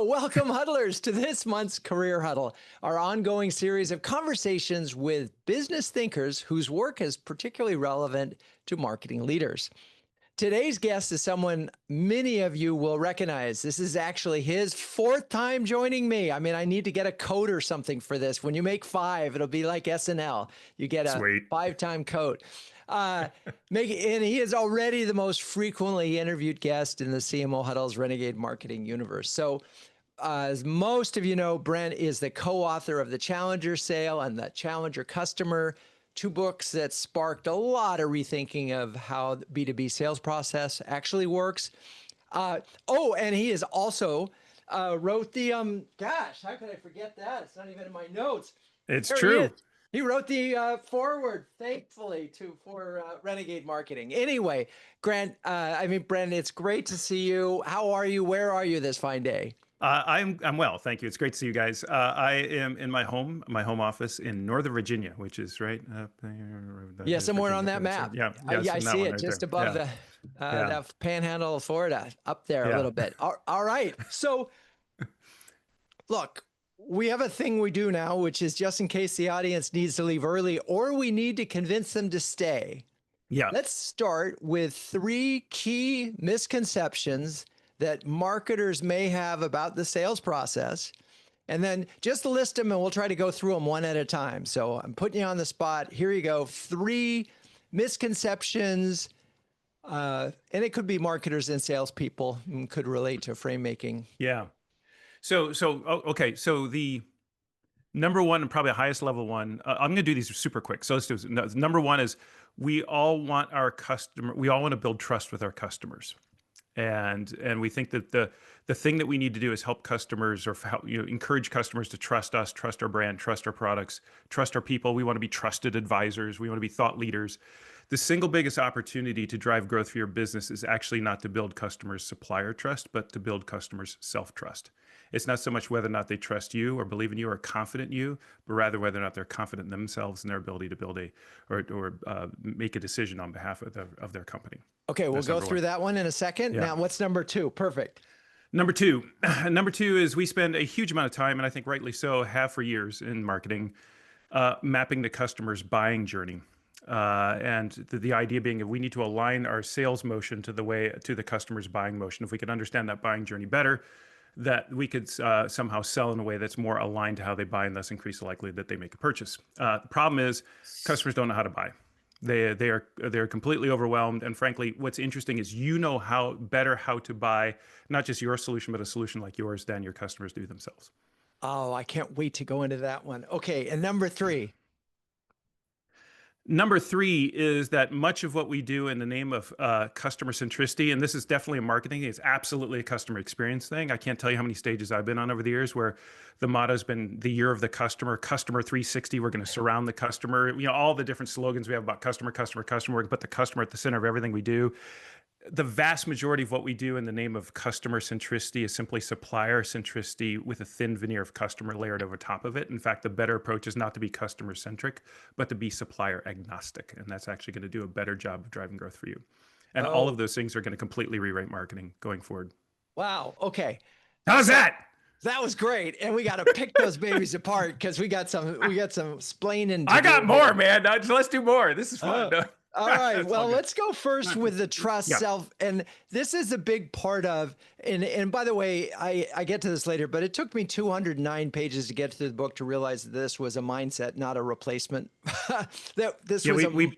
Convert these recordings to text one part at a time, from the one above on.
Welcome, huddlers, to this month's Career Huddle, our ongoing series of conversations with business thinkers whose work is particularly relevant to marketing leaders. Today's guest is someone many of you will recognize. This is actually his fourth time joining me. I mean, I need to get a code or something for this. When you make five, it'll be like SNL. You get a Sweet. five-time code. And he is already the most frequently interviewed guest in the CMO Huddle's Renegade Marketing universe. So as most of you know, Brent is the co-author of The Challenger Sale and The Challenger Customer, two books that sparked a lot of rethinking of how the B2B sales process actually works. And he is also wrote the, gosh, how could I forget that? It's not even in my notes. It's There he is. true. He wrote the foreword, thankfully, for Renegade Marketing. Anyway, Brent, it's great to see you. How are you? Where are you this fine day? I'm well, thank you. It's great to see you guys. I am in my home office in Northern Virginia, which is right up there. Yeah, somewhere on Virginia, that map. yeah, Yeah, I in that see one it right just there. above Yeah, the yeah, that panhandle of Florida, up there a yeah. little bit. All right. So, look, we have a thing we do now, which is just in case the audience needs to leave early or we need to convince them to stay. Yeah. Let's start with three key misconceptions that marketers may have about the sales process. And then just list them and we'll try to go through them one at a time. So I'm putting you on the spot. Here you go. Three misconceptions. And it could be marketers and salespeople and could relate to frame making. Yeah. Okay. So the number one and probably the highest level one, I'm going to do these super quick. So let's do this. Number one is we all want to build trust with our customers. And we think that the thing that we need to do is help customers or help, encourage customers to trust us, trust our brand, trust our products, trust our people. We want to be trusted advisors. We want to be thought leaders. The single biggest opportunity to drive growth for your business is actually not to build customers' supplier trust, but to build customers' self-trust. It's not so much whether or not they trust you or believe in you or are confident in you, but rather whether or not they're confident in themselves and their ability to build make a decision on behalf of their company. Okay, we'll That's go number through one. that one in a second. Yeah. Now, what's number two? Perfect. Number two, number two is we spend a huge amount of time, and I think rightly so, have for years in marketing, mapping the customer's buying journey. And the idea being that we need to align our sales motion to the customer's buying motion. If we could understand that buying journey better, that we could somehow sell in a way that's more aligned to how they buy and thus increase the likelihood that they make a purchase. The problem is customers don't know how to buy. They're completely overwhelmed, and frankly, what's interesting is how to buy not just your solution, but a solution like yours than your customers do themselves. Oh, I can't wait to go into that one. Okay, and number three. Number three is that much of what we do in the name of customer centricity, and this is definitely a marketing thing, it's absolutely a customer experience thing. I can't tell you how many stages I've been on over the years where the motto has been the year of the customer, customer 360. We're going to surround the customer. All the different slogans we have about customer, customer, customer. We're going to put the customer at the center of everything we do. The vast majority of what we do in the name of customer centricity is simply supplier centricity with a thin veneer of customer layered over top of it. In fact, the better approach is not to be customer centric, but to be supplier agnostic. And that's actually going to do a better job of driving growth for you. And all of those things are going to completely rewrite marketing going forward. Wow. Okay. How's that? That was great. And we got to pick those babies apart because we got some splaining to I got do more, here. man. Let's do more. This is fun. All right. Well, let's go first with the trust Yeah. self. And this is a big part of, and by the way, I get to this later, but it took me 209 pages to get through the book to realize that this was a mindset, not a replacement.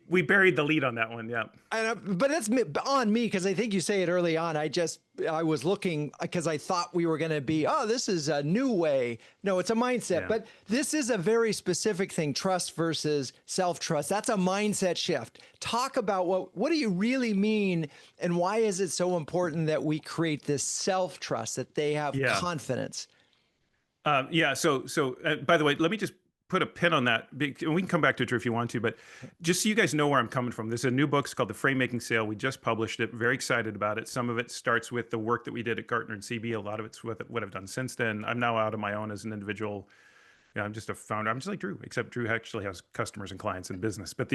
We buried the lead on that one. Yeah. But it's on me because I think you say it early on. I was looking because I thought we were going to be, this is a new way. No, it's a mindset. Yeah. But this is a very specific thing, trust versus self-trust. That's a mindset shift. Talk about what do you really mean and why is it so important that we create this self-trust, that they have confidence? So by the way, let me just put a pin on that. And we can come back to it if you want to, but just so you guys know where I'm coming from. There's a new book. It's called The Framemaking Sale. We just published it. Very excited about it. Some of it starts with the work that we did at Gartner and CB. A lot of it's with what I've done since then. I'm now out on my own as an individual. I'm just a founder. I'm just like Drew, except Drew actually has customers and clients in business. But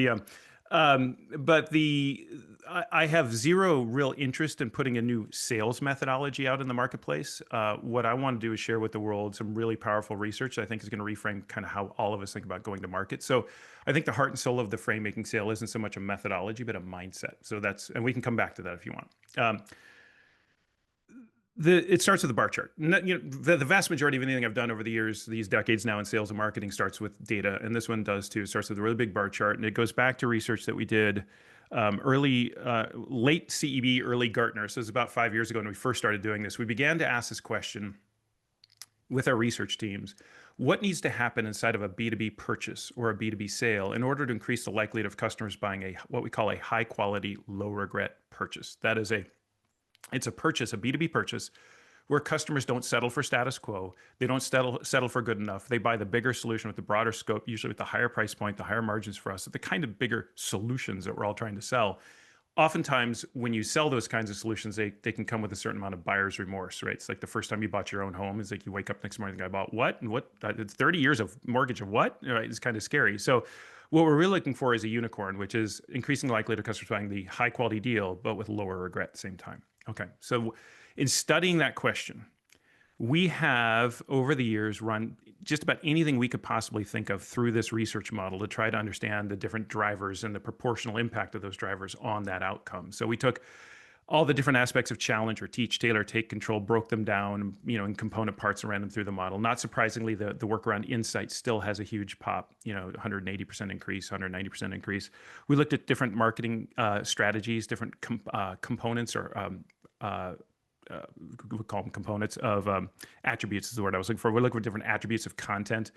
But I have zero real interest in putting a new sales methodology out in the marketplace. What I want to do is share with the world some really powerful research that I think is going to reframe kind of how all of us think about going to market. So I think the heart and soul of the frame making sale isn't so much a methodology, but a mindset. So and we can come back to that if you want. It starts with the bar chart. The vast majority of anything I've done over the years, these decades now in sales and marketing, starts with data, and this one does too. It starts with a really big bar chart, and it goes back to research that we did late CEB, early Gartner. So it was about 5 years ago when we first started doing this. We began to ask this question with our research teams: what needs to happen inside of a B2B purchase or a B2B sale in order to increase the likelihood of customers buying what we call a high quality, low regret purchase? That is it's a purchase, a B2B purchase, where customers don't settle for status quo. They don't settle for good enough. They buy the bigger solution with the broader scope, usually with the higher price point, the higher margins for us, the kind of bigger solutions that we're all trying to sell. Oftentimes, when you sell those kinds of solutions, they can come with a certain amount of buyer's remorse, right? It's like the first time you bought your own home. It's like you wake up next morning, I bought what? And what? It's 30 years of mortgage of what? Right? It's kind of scary. So what we're really looking for is a unicorn, which is increasing the likelihood of customers buying the high quality deal, but with lower regret at the same time. Okay, so in studying that question, we have over the years run just about anything we could possibly think of through this research model to try to understand the different drivers and the proportional impact of those drivers on that outcome. So we took all the different aspects of challenge or teach, tailor, take control, broke them down, in component parts and ran them through the model. Not surprisingly, the work around insight still has a huge pop, 180% increase, 190% increase. We looked at different marketing strategies, different components or we call them components of attributes is the word I was looking for. We looked at different attributes of content.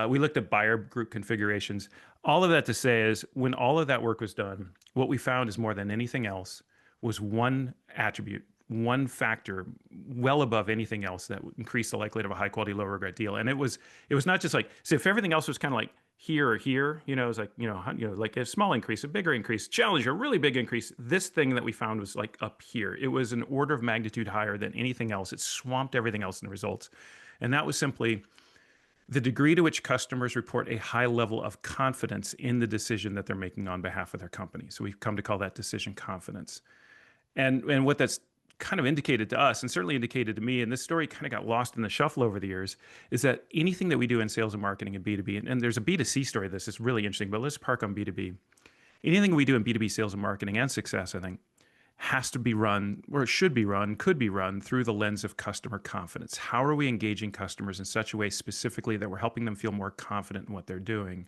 We looked at buyer group configurations. All of that to say is when all of that work was done, what we found is more than anything else was one attribute, one factor well above anything else that would increase the likelihood of a high quality, low regret deal. And it was not just like, so if everything else was kind of like here or here, it was like, like a small increase, a bigger increase, challenge, a really big increase. This thing that we found was like up here. It was an order of magnitude higher than anything else. It swamped everything else in the results. And that was simply the degree to which customers report a high level of confidence in the decision that they're making on behalf of their company. So we've come to call that decision confidence. And what that's kind of indicated to us, and certainly indicated to me, and this story kind of got lost in the shuffle over the years, is that anything that we do in sales and marketing and B2B, and there's a B2C story of this, is really interesting, but let's park on B2B. Anything we do in B2B sales and marketing and success, I think, has to be run, or it should be run, could be run through the lens of customer confidence. How are we engaging customers in such a way specifically that we're helping them feel more confident in what they're doing?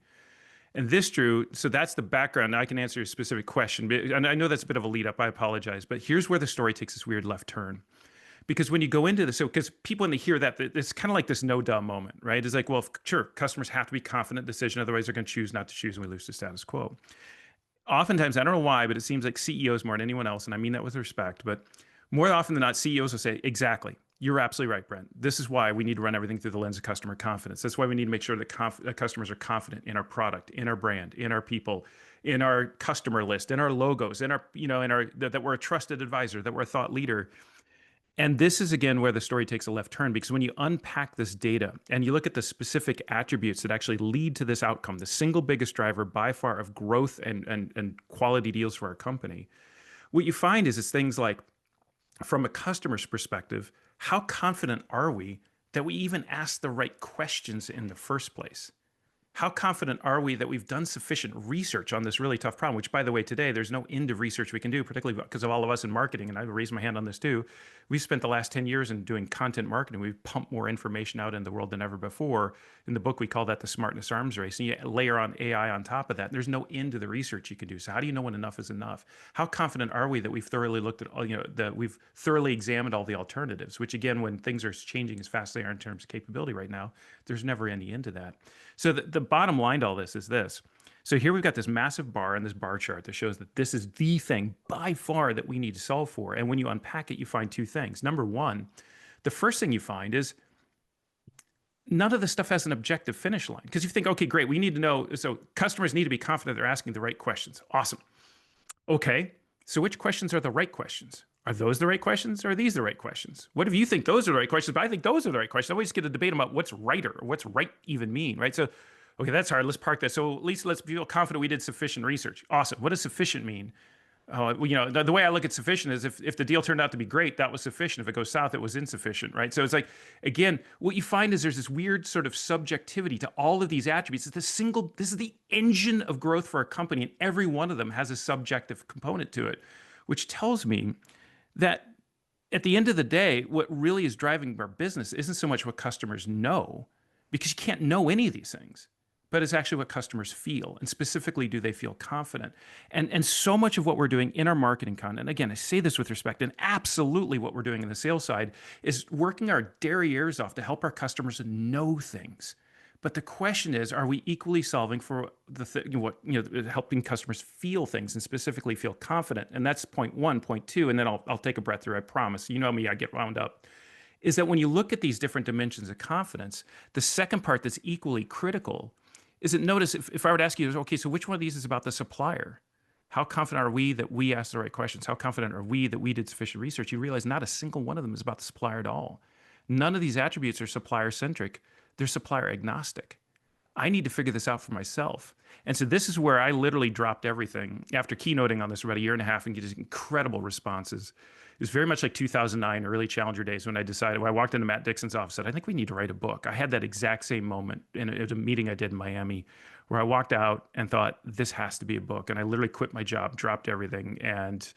And this, Drew, so that's the background. Now I can answer a specific question. And I know that's a bit of a lead up. I apologize. But here's where the story takes this weird left turn. Because when you go into this, so because people, when they hear that, it's kind of like this no duh moment, right? It's like, well, sure, customers have to be confident in the decision. Otherwise, they're going to choose not to choose and we lose the status quo. Oftentimes, I don't know why, but it seems like CEOs more than anyone else, and I mean that with respect, but more often than not, CEOs will say, exactly. You're absolutely right, Brent. This is why we need to run everything through the lens of customer confidence. That's why we need to make sure that customers are confident in our product, in our brand, in our people, in our customer list, in our logos, in our, that we're a trusted advisor, that we're a thought leader. And this is, again, where the story takes a left turn, because when you unpack this data and you look at the specific attributes that actually lead to this outcome, the single biggest driver by far of growth and quality deals for our company, what you find is it's things like, from a customer's perspective, how confident are we that we even ask the right questions in the first place? How confident are we that we've done sufficient research on this really tough problem, which, by the way, today, there's no end of research we can do, particularly because of all of us in marketing, and I raise my hand on this too. We've spent the last 10 years in doing content marketing. We've pumped more information out in the world than ever before. In the book, we call that the smartness arms race. And you layer on AI on top of that, and there's no end to the research you can do. So how do you know when enough is enough? How confident are we that we've thoroughly looked at, that we've thoroughly examined all the alternatives, which, again, when things are changing as fast as they are in terms of capability right now, there's never any end to that. So the bottom line to all this is this. So here we've got this massive bar and this bar chart that shows that this is the thing by far that we need to solve for. And when you unpack it, you find two things. Number one, the first thing you find is none of this stuff has an objective finish line. Because you think, okay, great, we need to know. So customers need to be confident they're asking the right questions. Awesome. Okay, so which questions are the right questions? Are those the right questions, or are these the right questions? What if you think those are the right questions, but I think those are the right questions? I always get a debate about what's right or what's right even mean, right? So, Okay, that's hard. Let's park that. So at least let's feel confident we did sufficient research. Awesome. What does sufficient mean? Well, the way I look at sufficient is if the deal turned out to be great, that was sufficient. If it goes south, it was insufficient, right? So it's like, again, what you find is there's this weird sort of subjectivity to all of these attributes. This is the engine of growth for a company, and every one of them has a subjective component to it, which tells me that at the end of the day, what really is driving our business isn't so much what customers know, because you can't know any of these things, but it's actually what customers feel. And specifically, do they feel confident? And so much of what we're doing in our marketing content, again, I say this with respect, and absolutely what we're doing in the sales side is working our derrieres off to help our customers know things. But the question is, are we equally solving for helping customers feel things and specifically feel confident? And that's point one. Point two, and then I'll take a breath through, I promise. You know me, I get wound up. Is that when you look at these different dimensions of confidence, the second part that's equally critical is that notice if I were to ask you, okay, so which one of these is about the supplier? How confident are we that we asked the right questions? How confident are we that we did sufficient research? You realize not a single one of them is about the supplier at all. None of these attributes are supplier centric. They're supplier agnostic. I need to figure this out for myself. And so this is where I literally dropped everything after keynoting on this for about a year and a half and getting incredible responses. It was very much like 2009, early Challenger days, when I walked into Matt Dixon's office and said, I think we need to write a book. I had that exact same moment in a meeting I did in Miami where I walked out and thought, this has to be a book. And I literally quit my job, dropped everything, and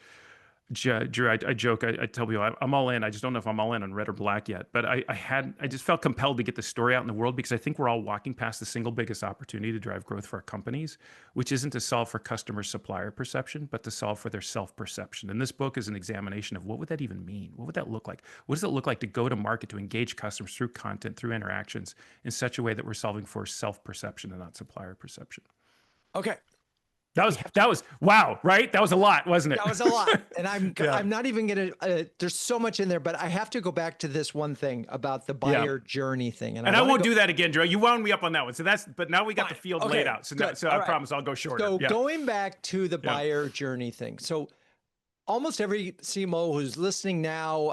Drew, I joke, I tell people I'm all in. I just don't know if I'm all in on red or black yet. But I just felt compelled to get the story out in the world because I think we're all walking past the single biggest opportunity to drive growth for our companies, which isn't to solve for customer supplier perception, but to solve for their self-perception. And this book is an examination of what would that even mean? What would that look like? What does it look like to go to market, to engage customers through content, through interactions in such a way that we're solving for self-perception and not supplier perception? Okay. That was wow, right? That was a lot, wasn't it? That was a lot. And Yeah. I'm not even going to, there's so much in there, but I have to go back to this one thing about the buyer journey thing. And I won't do that again, Drew. You wound me up on that one. So but now we got the field Okay, laid out. So, good. so I promise I'll go shorter. So going back to the buyer journey thing. So almost every CMO who's listening now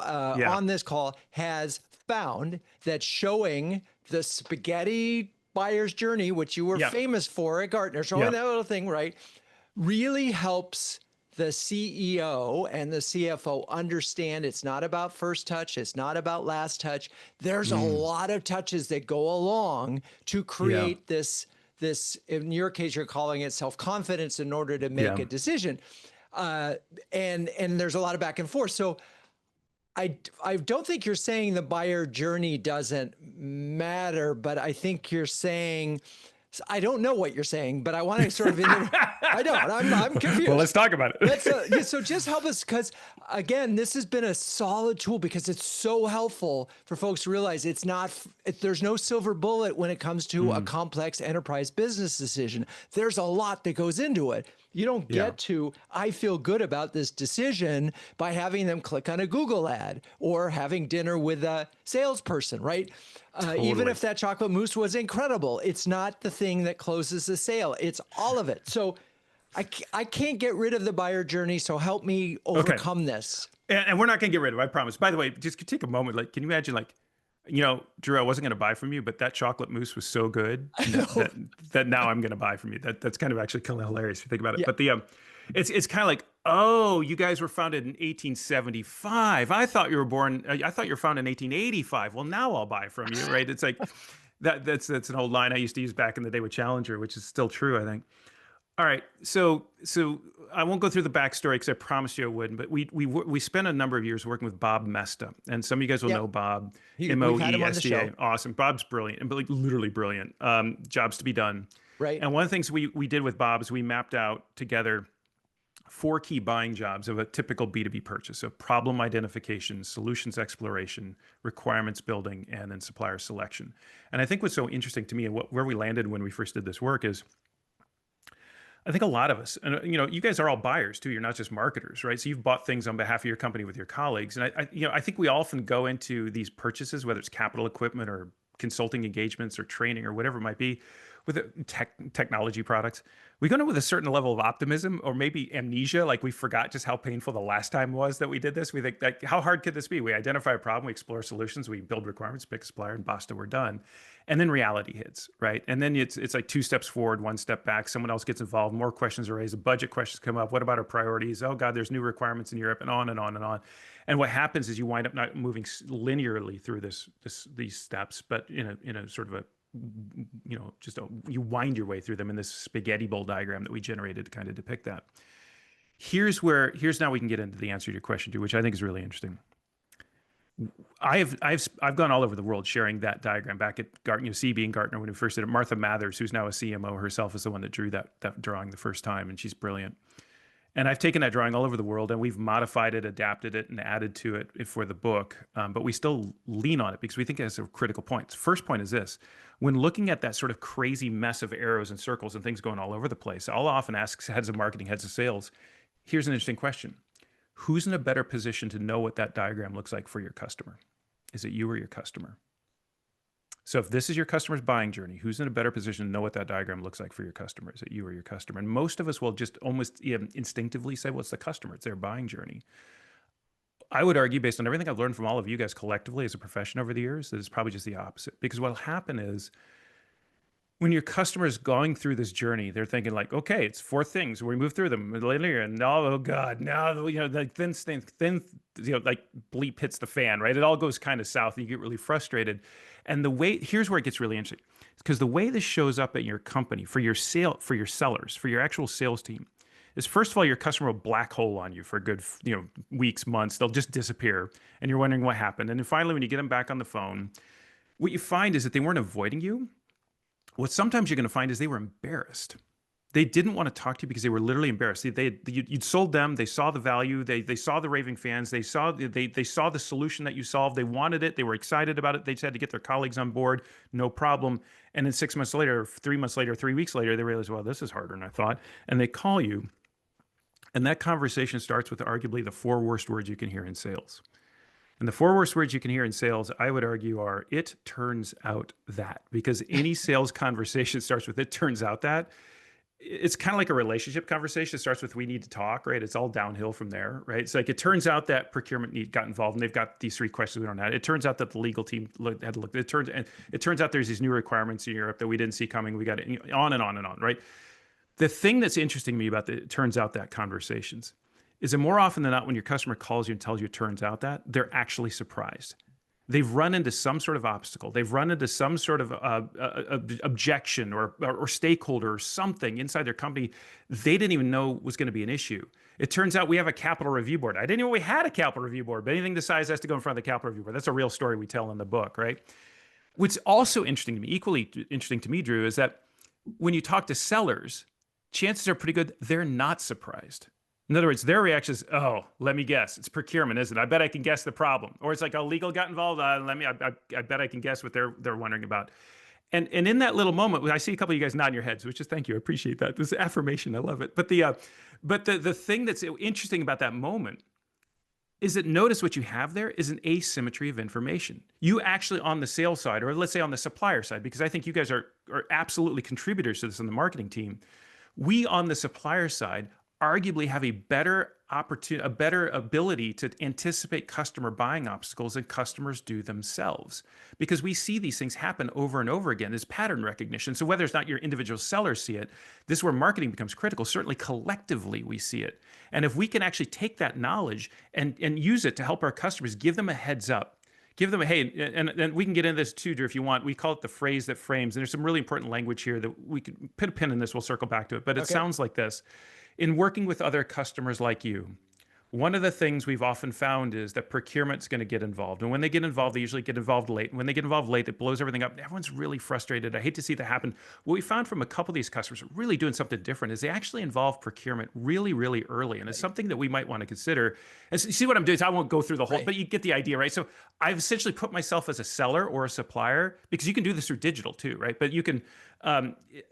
on this call has found that showing the spaghetti buyer's journey, which you were famous for at Gartner, showing that little thing, right, really helps the CEO and the CFO understand it's not about first touch, it's not about last touch. There's a lot of touches that go along to create this, in your case, you're calling it self-confidence in order to make a decision. And there's a lot of back and forth. So I don't think you're saying the buyer journey doesn't matter, but I think you're saying, I don't know what you're saying, but I want to sort of, I don't, I'm confused. Well, let's talk about it. So just help us, because again, this has been a solid tool because it's so helpful for folks to realize there's no silver bullet when it comes to a complex enterprise business decision. There's a lot that goes into it. You don't get to, I feel good about this decision by having them click on a Google ad or having dinner with a salesperson, right? Even if that chocolate mousse was incredible, it's not the thing that closes the sale. It's all of it. So I can't get rid of the buyer journey. So help me overcome this. And we're not going to get rid of it, I promise. By the way, just take a moment. Like, can you imagine, like, Drew, I wasn't going to buy from you, but that chocolate mousse was so good that now I'm going to buy from you. That's kind of actually kind of hilarious if you think about it. But it's kind of like, oh, you guys were founded in 1875. I thought you were founded in 1885. Well, now I'll buy from you, right? It's like that's an old line I used to use back in the day with Challenger, which is still true, I think. All right, so I won't go through the backstory because I promised you I wouldn't. But we spent a number of years working with Bob Mesta, and some of you guys will know Bob. Moesta. Awesome. Bob's brilliant, and like literally brilliant. Jobs to be done. Right. And one of the things we did with Bob is we mapped out together 4 key buying jobs of a typical B2B purchase: so problem identification, solutions exploration, requirements building, and then supplier selection. And I think what's so interesting to me and where we landed when we first did this work is, I think a lot of us, and you guys are all buyers too. You're not just marketers, right? So you've bought things on behalf of your company with your colleagues. And I think we often go into these purchases, whether it's capital equipment or consulting engagements or training or whatever it might be, with technology products, we go in with a certain level of optimism or maybe amnesia, like we forgot just how painful the last time was that we did this. We think, like, how hard could this be? We identify a problem, we explore solutions, we build requirements, pick a supplier, and basta, we're done. And then reality hits, right? And then it's like 2 steps forward, 1 step back. Someone else gets involved, more questions are raised, budget questions come up. What about our priorities? Oh God, there's new requirements in Europe, and on and on and on. And what happens is you wind up not moving linearly through these steps, but in a sort of a, you wind your way through them in this spaghetti bowl diagram that we generated to kind of depict that. Here's now we can get into the answer to your question too, which I think is really interesting. I've gone all over the world sharing that diagram back at Gartner, CB and Gartner when we first did it. Martha Mathers, who's now a CMO herself, is the one that drew that drawing the first time, and she's brilliant. And I've taken that drawing all over the world, and we've modified it, adapted it, and added to it for the book. But we still lean on it because we think it has a critical point. First point is this: when looking at that sort of crazy mess of arrows and circles and things going all over the place, I'll often ask heads of marketing, heads of sales, here's an interesting question. Who's in a better position to know what that diagram looks like for your customer? Is it you or your customer? So if this is your customer's buying journey, who's in a better position to know what that diagram looks like for your customer? Is it you or your customer? And most of us will just almost instinctively say, well, it's the customer. It's their buying journey. I would argue, based on everything I've learned from all of you guys collectively as a profession over the years, that it's probably just the opposite. Because what'll happen is when your customer is going through this journey, they're thinking like, okay, it's 4 things. We move through them linear, and oh God, now like then like bleep hits the fan, right? It all goes kind of south, and you get really frustrated. And here's where it gets really interesting, because the way this shows up at your company for your sellers, for your actual sales team, is first of all, your customer will black hole on you for a good weeks, months. They'll just disappear, and you're wondering what happened. And then finally, when you get them back on the phone, what you find is that they weren't avoiding you. What sometimes you're going to find is they were embarrassed. They didn't want to talk to you because they were literally embarrassed. You'd sold them. They saw the value. They saw the raving fans. They saw the solution that you solved. They wanted it. They were excited about it. They just had to get their colleagues on board. No problem. And then 6 months later, 3 months later, 3 weeks later, they realize, well, this is harder than I thought. And they call you. And that conversation starts with arguably the 4 worst words you can hear in sales. And the 4 worst words you can hear in sales, I would argue, are "it turns out that," because any sales conversation starts with "it turns out that." It's kind of like a relationship conversation. It starts with "we need to talk," right? It's all downhill from there, right? It's like, it turns out that procurement got involved, and they've got these 3 questions we don't have. It turns out that the legal team had to look. It turns out there's these new requirements in Europe that we didn't see coming. We got it, on and on and on, right? The thing that's interesting to me about the "it turns out that" conversations is that more often than not, when your customer calls you and tells you it turns out that, they're actually surprised. They've run into some sort of obstacle. They've run into some sort of objection or stakeholder or something inside their company they didn't even know was going to be an issue. It turns out we have a capital review board. I didn't know we had a capital review board, but anything the size has to go in front of the capital review board. That's a real story we tell in the book, right? What's also interesting to me, equally interesting to me, Drew, is that when you talk to sellers, chances are pretty good they're not surprised. In other words, their reaction is, oh, let me guess. It's procurement, isn't it? I bet I can guess the problem. Or it's like, oh, legal got involved. I bet I can guess what they're wondering about. And in that little moment, I see a couple of you guys nodding your heads, which is, thank you. I appreciate that. This affirmation. I love it. But the thing that's interesting about that moment is that, notice what you have there is an asymmetry of information. You actually, on the sales side, or let's say on the supplier side, because I think you guys are absolutely contributors to this on the marketing team. We, on the supplier side, arguably have a better opportunity, a better ability to anticipate customer buying obstacles than customers do themselves, because we see these things happen over and over again. There's pattern recognition. So whether it's not your individual sellers see it, this is where marketing becomes critical. Certainly collectively we see it. And if we can actually take that knowledge and use it to help our customers, give them a heads up, give them a, hey, and we can get into this too, Drew, if you want. We call it the phrase that frames. And there's some really important language here that we could put a pin in this. We'll circle back to it. But it sounds like this. In working with other customers like you, one of the things we've often found is that procurement's going to get involved. And when they get involved, they usually get involved late. And when they get involved late, it blows everything up. Everyone's really frustrated. I hate to see that happen. What we found from a couple of these customers really doing something different is they actually involve procurement really, really early. And it's something that we might want to consider. And you see what I'm doing? So I won't go through the whole, but you get the idea, right? So I've essentially put myself as a seller or a supplier, because you can do this through digital too, right? But you can,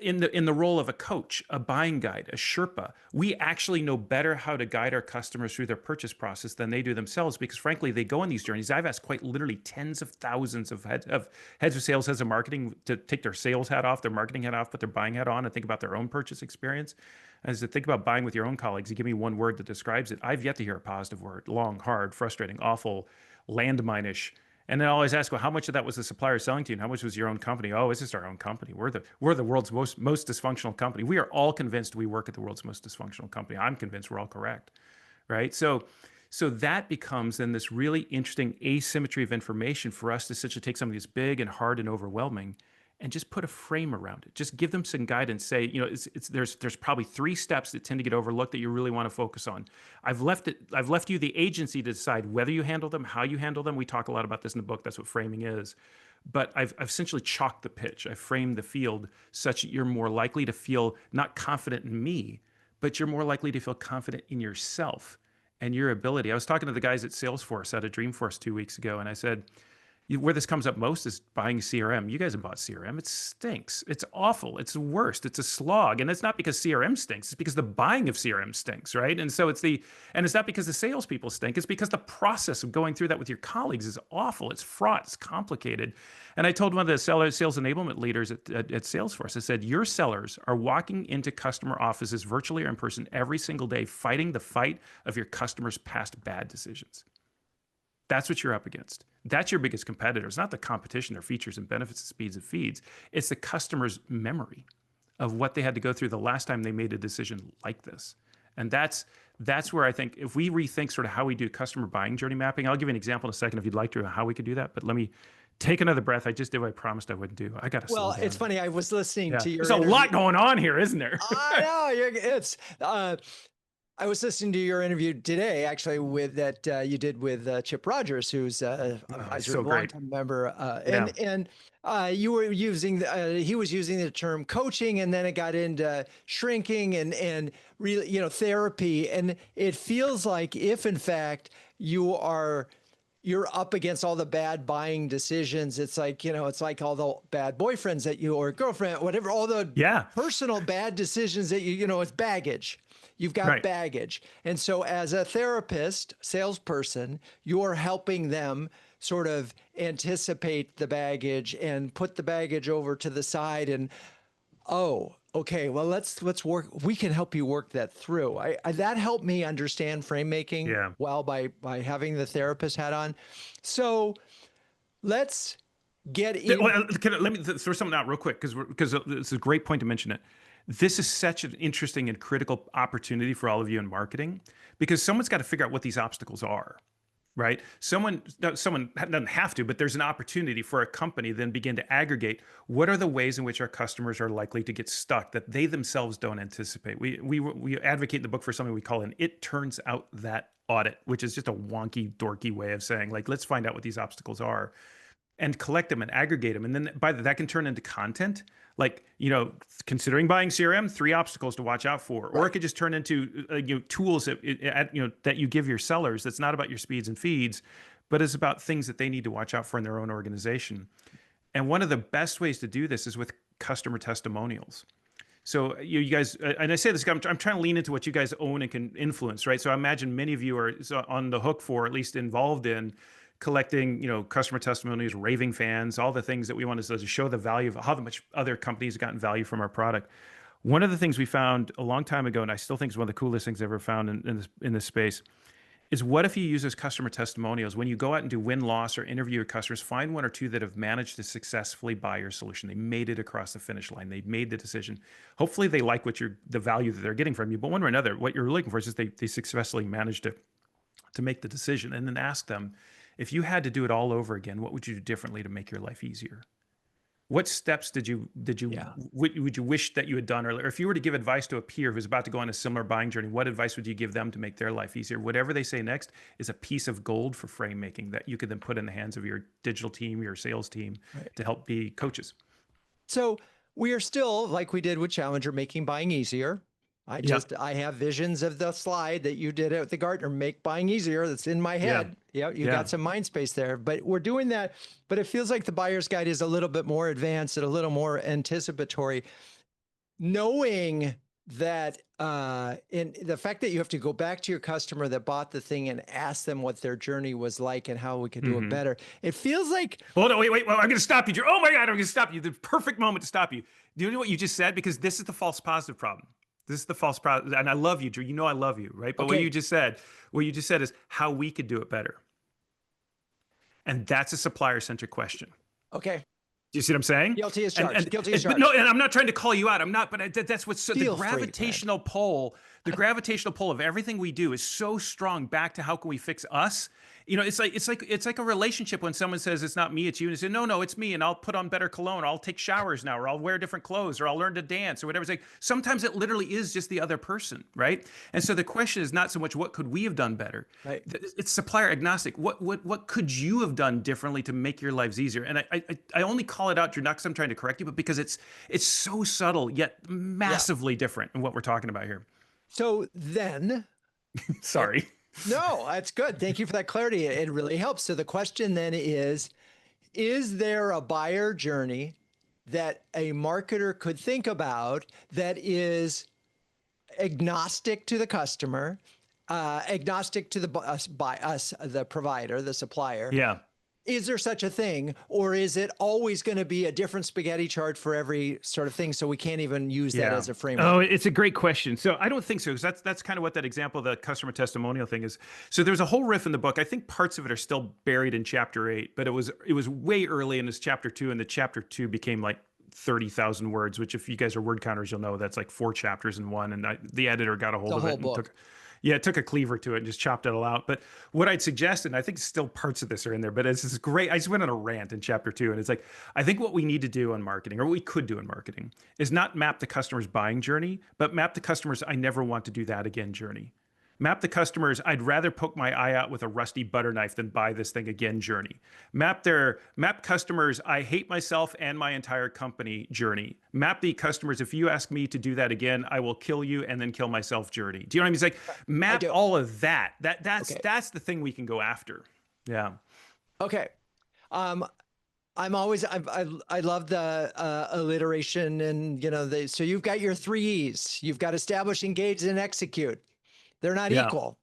in the role of a coach, a buying guide, a Sherpa, we actually know better how to guide our customers through their purchase process than they do themselves, because frankly, they go on these journeys. I've asked quite literally tens of thousands of heads of sales, heads of marketing to take their sales hat off, their marketing hat off, put their buying hat on, and think about their own purchase experience. As to think about buying with your own colleagues, you give me one word that describes it. I've yet to hear a positive word: long, hard, frustrating, awful, landmine-ish. And then I always ask, well, how much of that was the supplier selling to you, and how much was your own company? Oh, it's just our own company. We're the world's most dysfunctional company. We are all convinced we work at the world's most dysfunctional company. I'm convinced we're all correct, right? So that becomes then this really interesting asymmetry of information for us to essentially take something that's big and hard and overwhelming and just put a frame around it. Just give them some guidance. Say, there's probably 3 steps that tend to get overlooked that you really want to focus on. I've left you the agency to decide whether you handle them, how you handle them. We talk a lot about this in the book. That's what framing is. But I've essentially chalked the pitch. I've framed the field such that you're more likely to feel not confident in me, but you're more likely to feel confident in yourself and your ability. I was talking to the guys at Salesforce out of Dreamforce 2 weeks ago, and I said, where this comes up most is buying CRM. You guys have bought CRM. It stinks. It's awful. It's the worst. It's a slog. And it's not because CRM stinks. It's because the buying of CRM stinks, right? And so it's not because the salespeople stink. It's because the process of going through that with your colleagues is awful. It's fraught. It's complicated. And I told one of the sales enablement leaders at Salesforce, I said, your sellers are walking into customer offices virtually or in person every single day, fighting the fight of your customers' past bad decisions. That's what you're up against. That's your biggest competitor. It's not the competition, their features and benefits, and speeds and feeds. It's the customer's memory of what they had to go through the last time they made a decision like this. And that's where I think if we rethink sort of how we do customer buying journey mapping, I'll give you an example in a second if you'd like to, how we could do that. But let me take another breath. I just did what I promised I wouldn't do. I got to slow down. It's funny. I was listening to your There's a lot going on here, isn't there? I know. I was listening to your interview today, actually, you did with Chip Rogers, who's a longtime member, and you were using he was using the term coaching, and then it got into shrinking and really therapy, and it feels like if in fact you're up against all the bad buying decisions. It's like, it's like all the bad boyfriends that you or girlfriend, whatever, all the personal bad decisions that it's baggage. You've got baggage. And so as a therapist, salesperson, you're helping them sort of anticipate the baggage and put the baggage over to the side and, okay, well, let's work. We can help you work that through. That helped me understand frame making well by having the therapist hat on. So let's get in. Let me throw something out real quick because it's a great point to mention it. This is such an interesting and critical opportunity for all of you in marketing, because someone's got to figure out what these obstacles are, right? Someone doesn't have to, but there's an opportunity for a company then begin to aggregate what are the ways in which our customers are likely to get stuck that they themselves don't anticipate. We advocate in the book for something we call an "it turns out that" audit, which is just a wonky, dorky way of saying, like, let's find out what these obstacles are and collect them and aggregate them. And then that can turn into content. Like, considering buying CRM, 3 obstacles to watch out for, or it could just turn into tools that you give your sellers. That's not about your speeds and feeds, but it's about things that they need to watch out for in their own organization. And one of the best ways to do this is with customer testimonials. So you guys, and I say this, I'm trying to lean into what you guys own and can influence, right? So I imagine many of you are on the hook for, at least involved in, collecting, customer testimonials, raving fans, all the things that we want to show the value of how much other companies have gotten value from our product. One of the things we found a long time ago, and I still think is one of the coolest things I've ever found in this space, is what if you use those customer testimonials when you go out and do win-loss or interview your customers, find 1 or 2 that have managed to successfully buy your solution. They made it across the finish line. They made the decision. Hopefully they like the value that they're getting from you, but one way or another, what you're looking for is just they successfully managed to make the decision. And then ask them, if you had to do it all over again, what would you do differently to make your life easier? What steps would you wish that you had done earlier? If you were to give advice to a peer who's about to go on a similar buying journey, what advice would you give them to make their life easier? Whatever they say next is a piece of gold for frame making that you could then put in the hands of your digital team, your sales team, to help be coaches. So we are still, like we did with Challenger, making buying easier. I have visions of the slide that you did at the Gartner, make buying easier. That's in my head. You got some mind space there, but we're doing that. But it feels like the buyer's guide is a little bit more advanced and a little more anticipatory, knowing that in the fact that you have to go back to your customer that bought the thing and ask them what their journey was like and how we could do it Hmm. better. It feels like, Hold on, wait. Well, I'm going to stop you, Drew. Oh my God, I'm going to stop you. The perfect moment to stop you. Do you know what you just said? Because this is the false positive problem. This is the false positive, and I love you, Drew. You know I love you, right? But okay, what you just said is how we could do it better, and that's a supplier-centric question. okay, Do you see what I'm saying? guilty as And charged, guilty as but no, charged. and I'm not trying to call you out. I'm not, but that's what's so, Feel free, Brent. the gravitational pull of everything we do is so strong back to how can we fix us. You know, it's like a relationship when someone says it's not me, it's you, and you say no, it's me, and I'll put on better cologne, or I'll take showers now, or I'll wear different clothes, or I'll learn to dance, or whatever. It's like sometimes it literally is just the other person, right? And so the question is not so much what could we have done better. Right. It's supplier agnostic. What could you have done differently to make your lives easier? And I only call it out, Drew, not because I'm trying to correct you, but because it's so subtle yet Yeah. massively different in what we're talking about here. So then, Sorry. no, that's good. Thank you for that clarity. It really helps. So the question then is there a buyer journey that a marketer could think about that is agnostic to the customer, agnostic to the provider, the supplier? Yeah. Is there such a thing, or is it always going to be a different spaghetti chart for every sort of thing, so we can't even use that as a framework? Oh, it's a great question. So I don't think so, because that's kind of what that example, the customer testimonial thing is. So there's a whole riff in the book. I think parts of it are still buried in chapter 8, but it was way early in this chapter 2, and the chapter 2 became like 30,000 words, which if you guys are word counters, you'll know that's like 4 chapters in one. And the editor got a hold The of whole it and book. took a cleaver to it and just chopped it all out. But what I'd suggest, and I think still parts of this are in there, but it's this great. I just went on a rant in chapter 2, and it's like, I think what we need to do in marketing, or what we could do in marketing, is not map the customer's buying journey, but map the customer's I never want to do that again journey. Map the customers, I'd rather poke my eye out with a rusty butter knife than buy this thing again journey. Map customers, I hate myself and my entire company journey. Map the customers, if you ask me to do that again, I will kill you and then kill myself journey. Do you know what I mean? It's like I map do. all of that. Okay. That's the thing we can go after. Yeah. Okay. Um, I'm always I love the alliteration, and so you've got your 3 E's. You've got establish, engage, and execute. They're not Yeah. equal.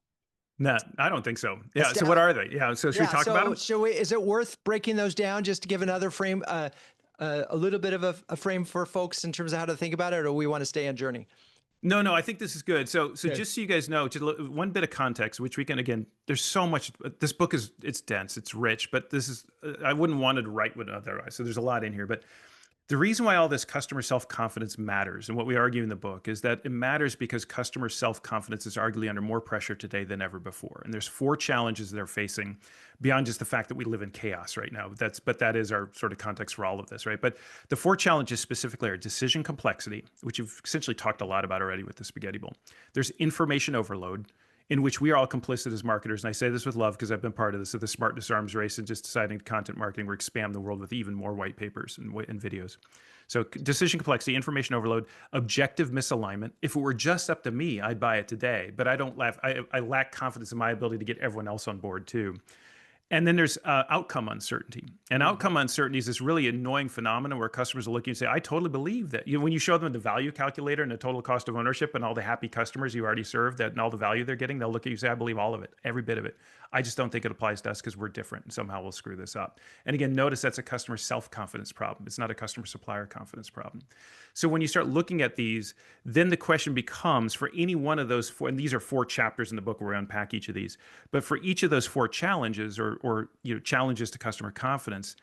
No, I don't think so. Yeah. So what Estab- are they? Yeah. So should we yeah. talk about So them? is it worth breaking those down just to give another frame, a little bit of a frame for folks in terms of how to think about it, or do we want to stay on journey? No, I think this is good. So Okay. just so you guys know, one bit of context, which we can, again, there's so much, this book it's dense, it's rich, but this is, I wouldn't want to write with otherwise. So there's a lot in here, but the reason why all this customer self-confidence matters, and what we argue in the book, is that it matters because customer self-confidence is arguably under more pressure today than ever before. And there's 4 challenges they're facing beyond just the fact that we live in chaos right now. But that is our sort of context for all of this, right? But the 4 challenges specifically are decision complexity, which you've essentially talked a lot about already with the spaghetti bowl. There's information overload, in which we are all complicit as marketers. And I say this with love because I've been part of this, of the smart disarms race and just deciding content marketing, we're spam the world with even more white papers and videos. So decision complexity, information overload, objective misalignment. If it were just up to me, I'd buy it today, but I don't laugh. I lack confidence in my ability to get everyone else on board too. And then there's outcome uncertainty. And outcome uncertainty is this really annoying phenomenon where customers will look at you and say, I totally believe that. When you show them the value calculator and the total cost of ownership and all the happy customers you already served and all the value they're getting, they'll look at you and say, I believe all of it, every bit of it. I just don't think it applies to us because we're different and somehow we'll screw this up. And again, notice that's a customer self-confidence problem. It's not a customer supplier confidence problem. So when you start looking at these, then the question becomes for any one of those 4, and these are 4 chapters in the book where we unpack each of these, but for each of those 4 challenges or challenges to customer confidence,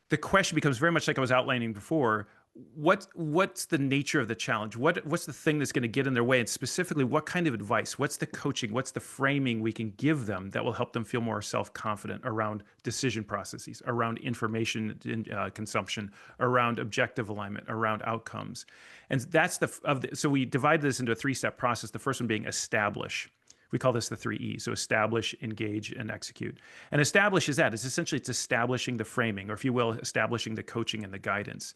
the question becomes very much like I was outlining before. What's the nature of the challenge? What's the thing that's going to get in their way? And specifically, what kind of advice? What's the coaching? What's the framing we can give them that will help them feel more self-confident around decision processes, around information consumption, around objective alignment, around outcomes? And that's so we divide this into a 3-step process. The first one being establish. We call this the 3 E's. So establish, engage, and execute. And establish is that. It's essentially establishing the framing, or if you will, establishing the coaching and the guidance.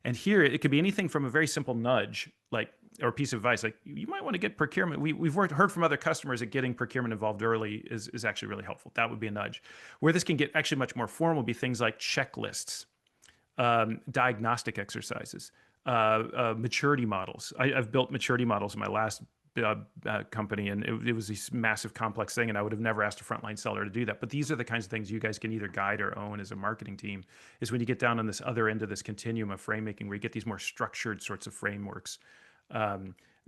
And here it could be anything from a very simple nudge, or a piece of advice, like you might want to get procurement. We've heard from other customers that getting procurement involved early is actually really helpful. That would be a nudge. Where this can get actually much more formal would be things like checklists, diagnostic exercises, maturity models. I've built maturity models in my last company, and it was this massive complex thing, and I would have never asked a frontline seller to do that. But these are the kinds of things you guys can either guide or own as a marketing team, is when you get down on this other end of this continuum of frame making, where you get these more structured sorts of frameworks.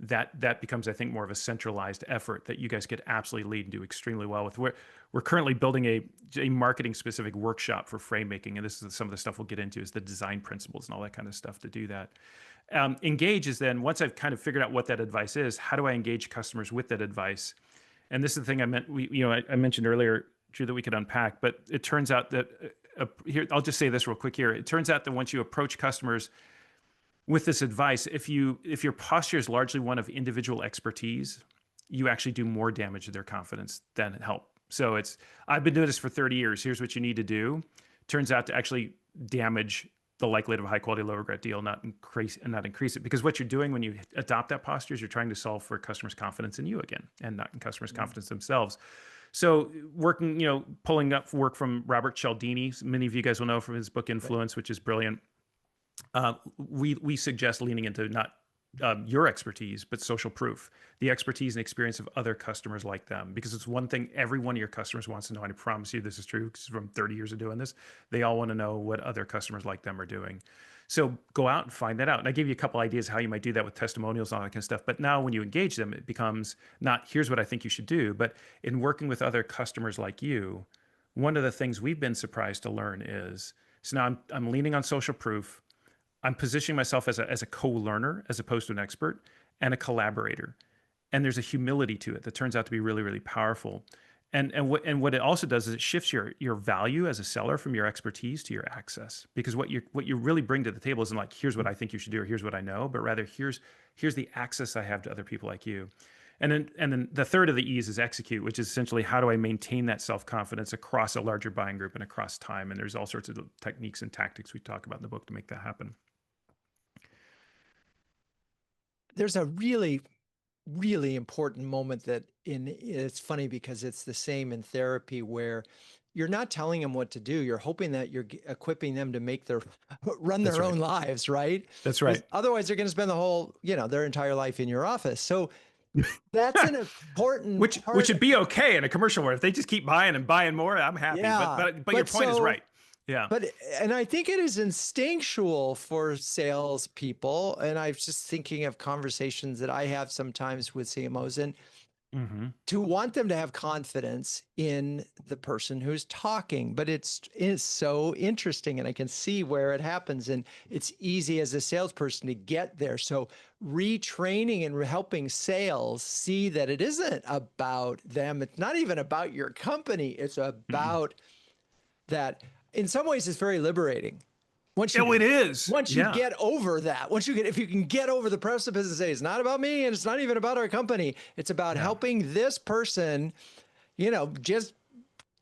That becomes, I think, more of a centralized effort that you guys could absolutely lead and do extremely well with. We're currently building a marketing specific workshop for frame making, and this is some of the stuff we'll get into, is the design principles and all that kind of stuff to do that. Engage is then, once I've kind of figured out what that advice is, how do I engage customers with that advice? And this is the thing I meant. I mentioned earlier, Drew, that we could unpack, but it turns out that here, I'll just say this real quick here. It turns out that once you approach customers with this advice, if your posture is largely one of individual expertise, you actually do more damage to their confidence than help. So I've been doing this for 30 years. Here's what you need to do. Turns out to actually damage the likelihood of a high quality, low regret deal, not increase it. Because what you're doing when you adopt that posture is you're trying to solve for customers' confidence in you again, and not in customers' confidence themselves. So pulling up work from Robert Cialdini, many of you guys will know from his book Influence, which is brilliant. We suggest leaning into not your expertise, but social proof, the expertise and experience of other customers like them, because it's one thing every one of your customers wants to know. And I promise you this is true, because from 30 years of doing this, they all want to know what other customers like them are doing. So go out and find that out. And I gave you a couple ideas how you might do that with testimonials and all that kind of stuff. But now when you engage them, it becomes not, here's what I think you should do, but in working with other customers like you, one of the things we've been surprised to learn is, so now I'm leaning on social proof. I'm positioning myself as a co-learner as opposed to an expert, and a collaborator. And there's a humility to it that turns out to be really, really powerful. And what it also does is it shifts your value as a seller from your expertise to your access. Because what you really bring to the table isn't like, here's what I think you should do, or here's what I know, but rather here's the access I have to other people like you. And then the third of the E's is execute, which is essentially, how do I maintain that self-confidence across a larger buying group and across time? And there's all sorts of techniques and tactics we talk about in the book to make that happen. There's a really, really important moment it's funny because it's the same in therapy, where you're not telling them what to do. You're hoping that you're equipping them to run their own lives, right? That's right. Otherwise, they're going to spend their entire life in your office. So that's an important which would be okay in a commercial world. If they just keep buying and buying more, I'm happy. Yeah, but your point is right. Yeah. And I think it is instinctual for salespeople. And I'm just thinking of conversations that I have sometimes with CMOs, and to want them to have confidence in the person who's talking. But it's so interesting, and I can see where it happens, and it's easy as a salesperson to get there. So retraining and helping sales see that it isn't about them. It's not even about your company. It's about that. In some ways, it's very liberating. It is. Once you get over that, if you can get over the precipice and say, it's not about me, and it's not even about our company, it's about helping this person, just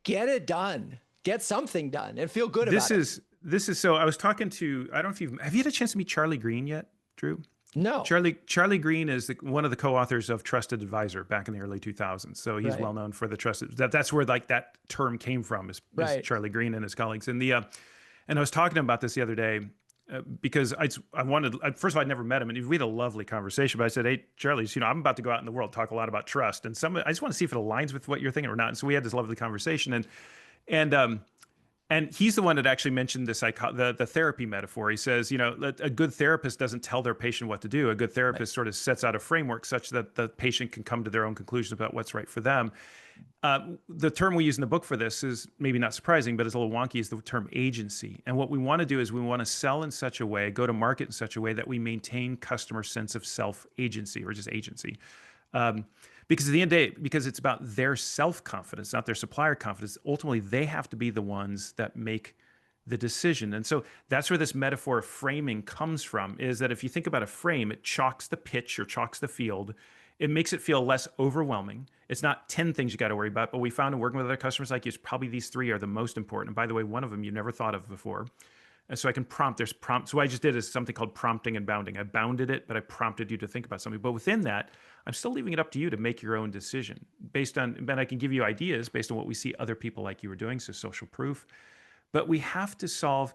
get it done, get something done, and feel good about it. This is so. I was talking to, I don't know if have you had a chance to meet Charlie Green yet, Drew? No. Charlie Green is one of the co-authors of Trusted Advisor back in the early 2000s. So he's well known for the trusted. That's where that term came from. Is Charlie Green and his colleagues. And I was talking to him about this the other day because I wanted. First of all, I'd never met him, and we had a lovely conversation. But I said, "Hey, Charlie, I'm about to go out in the world, talk a lot about trust, and I just want to see if it aligns with what you're thinking or not." And so we had this lovely conversation, and he's the one that actually mentioned the therapy metaphor. He says, a good therapist doesn't tell their patient what to do. A good therapist sort of sets out a framework such that the patient can come to their own conclusions about what's right for them. The term we use in the book for this is maybe not surprising, but it's a little wonky, is the term agency. And what we want to do is we want to sell in such a way, go to market in such a way that we maintain customer sense of self-agency, or just agency. Because at the end of the day, because it's about their self-confidence, not their supplier confidence, ultimately they have to be the ones that make the decision. And so that's where this metaphor of framing comes from, is that if you think about a frame, it chalks the pitch or chalks the field. It makes it feel less overwhelming. It's not 10 things you got to worry about, but we found in working with other customers like you, probably these 3 are the most important. And by the way, one of them you never thought of before. And so I can prompt, So what I just did is something called prompting and bounding. I bounded it, but I prompted you to think about something. But within that, I'm still leaving it up to you to make your own decision and I can give you ideas based on what we see other people like you are doing. So social proof, but we have to solve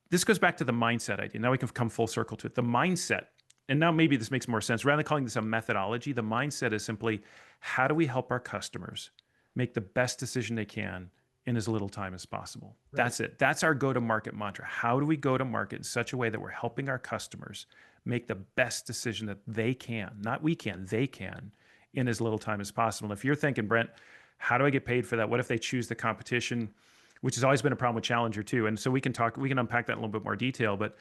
this goes back to the mindset idea. Now we can come full circle to it. The mindset, and now maybe this makes more sense. Rather than calling this a methodology, the mindset is simply, how do we help our customers make the best decision they can in as little time as possible? Right. That's it. That's our go-to-market mantra. How do we go to market in such a way that we're helping our customers make the best decision that they can, not we can, they can, in as little time as possible? And if you're thinking, Brent, how do I get paid for that? What if they choose the competition, which has always been a problem with Challenger too? And so we can unpack that in a little bit more detail. But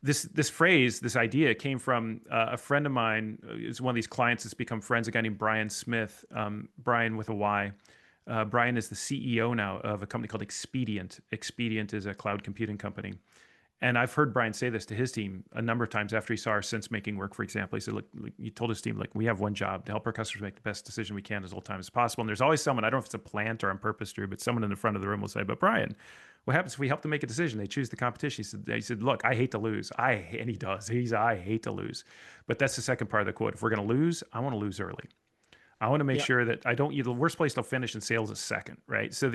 this phrase, this idea came from a friend of mine. Is one of these clients that's become friends, a guy named Brian Smith, Brian with a Y. Brian is the CEO now of a company called Expedient. Expedient is a cloud computing company. And I've heard Brian say this to his team a number of times after he saw our sense-making work, for example. He said, look, he told his team, like, we have one job, to help our customers make the best decision we can as little time as possible. And there's always someone, I don't know if it's a plant or on purpose, Drew, but someone in the front of the room will say, but Brian, what happens if we help them make a decision? They choose the competition. He said, look, I hate to lose. And he does. I hate to lose. But that's the second part of the quote. If we're going to lose, I want to lose early. I want to make sure that I don't. The worst place to finish in sales is second, right? So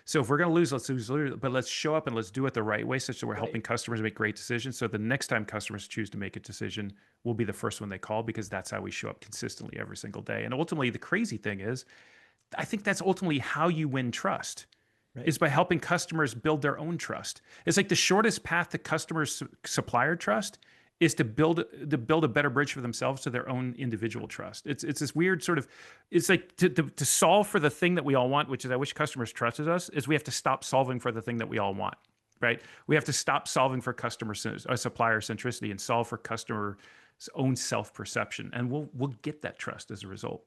so if we're going to lose, let's lose, but let's show up and let's do it the right way, such that we're helping customers make great decisions. So the next time customers choose to make a decision, we'll be the first one they call, because that's how we show up consistently every single day. And ultimately, the crazy thing is, I think that's ultimately how you win trust. Right. Is by helping customers build their own trust. It's like the shortest path to customers' supplier trust is to build a better bridge for themselves to their own individual trust. It's this weird sort of, it's like to solve for the thing that we all want, which is I wish customers trusted us, is we have to stop solving for the thing that we all want, right? We have to stop solving for supplier centricity and solve for customer's own self-perception. And we'll get that trust as a result.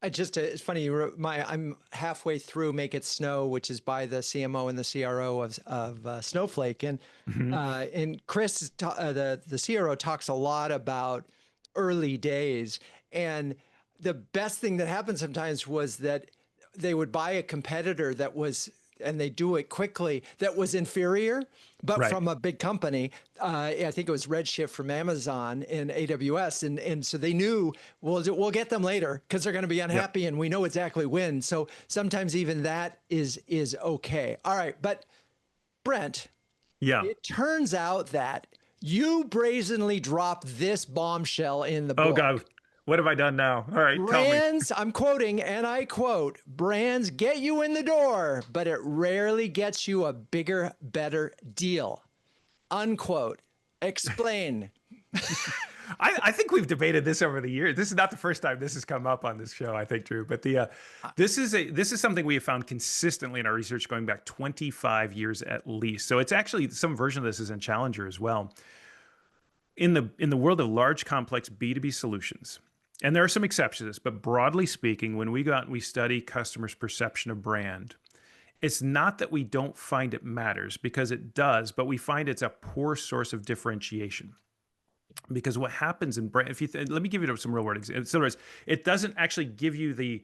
It's funny. I'm halfway through Make It Snow, which is by the CMO and the CRO of Snowflake, and Chris, the CRO, talks a lot about early days, and the best thing that happened sometimes was that they would buy a competitor that was, and they do it quickly, that was inferior, but from a big company. I think it was Redshift from Amazon and AWS. And so they knew, we'll get them later because they're going to be unhappy and we know exactly when. So sometimes even that is okay. All right. But Brent, it turns out that you brazenly dropped this bombshell in the book. Oh God. What have I done now? All right, brands, tell me. I'm quoting, and I quote, brands get you in the door, but it rarely gets you a bigger, better deal. Unquote. Explain. I think we've debated this over the years. This is not the first time this has come up on this show, I think, Drew. But this is something we have found consistently in our research going back 25 years at least. So it's actually, some version of this is in Challenger as well. In the world of large, complex B2B solutions, and there are some exceptions, but broadly speaking, when we go out and we study customers' perception of brand, it's not that we don't find it matters, because it does, but we find it's a poor source of differentiation. Because what happens in brand, let me give you some real world examples. In other words, it doesn't actually give you the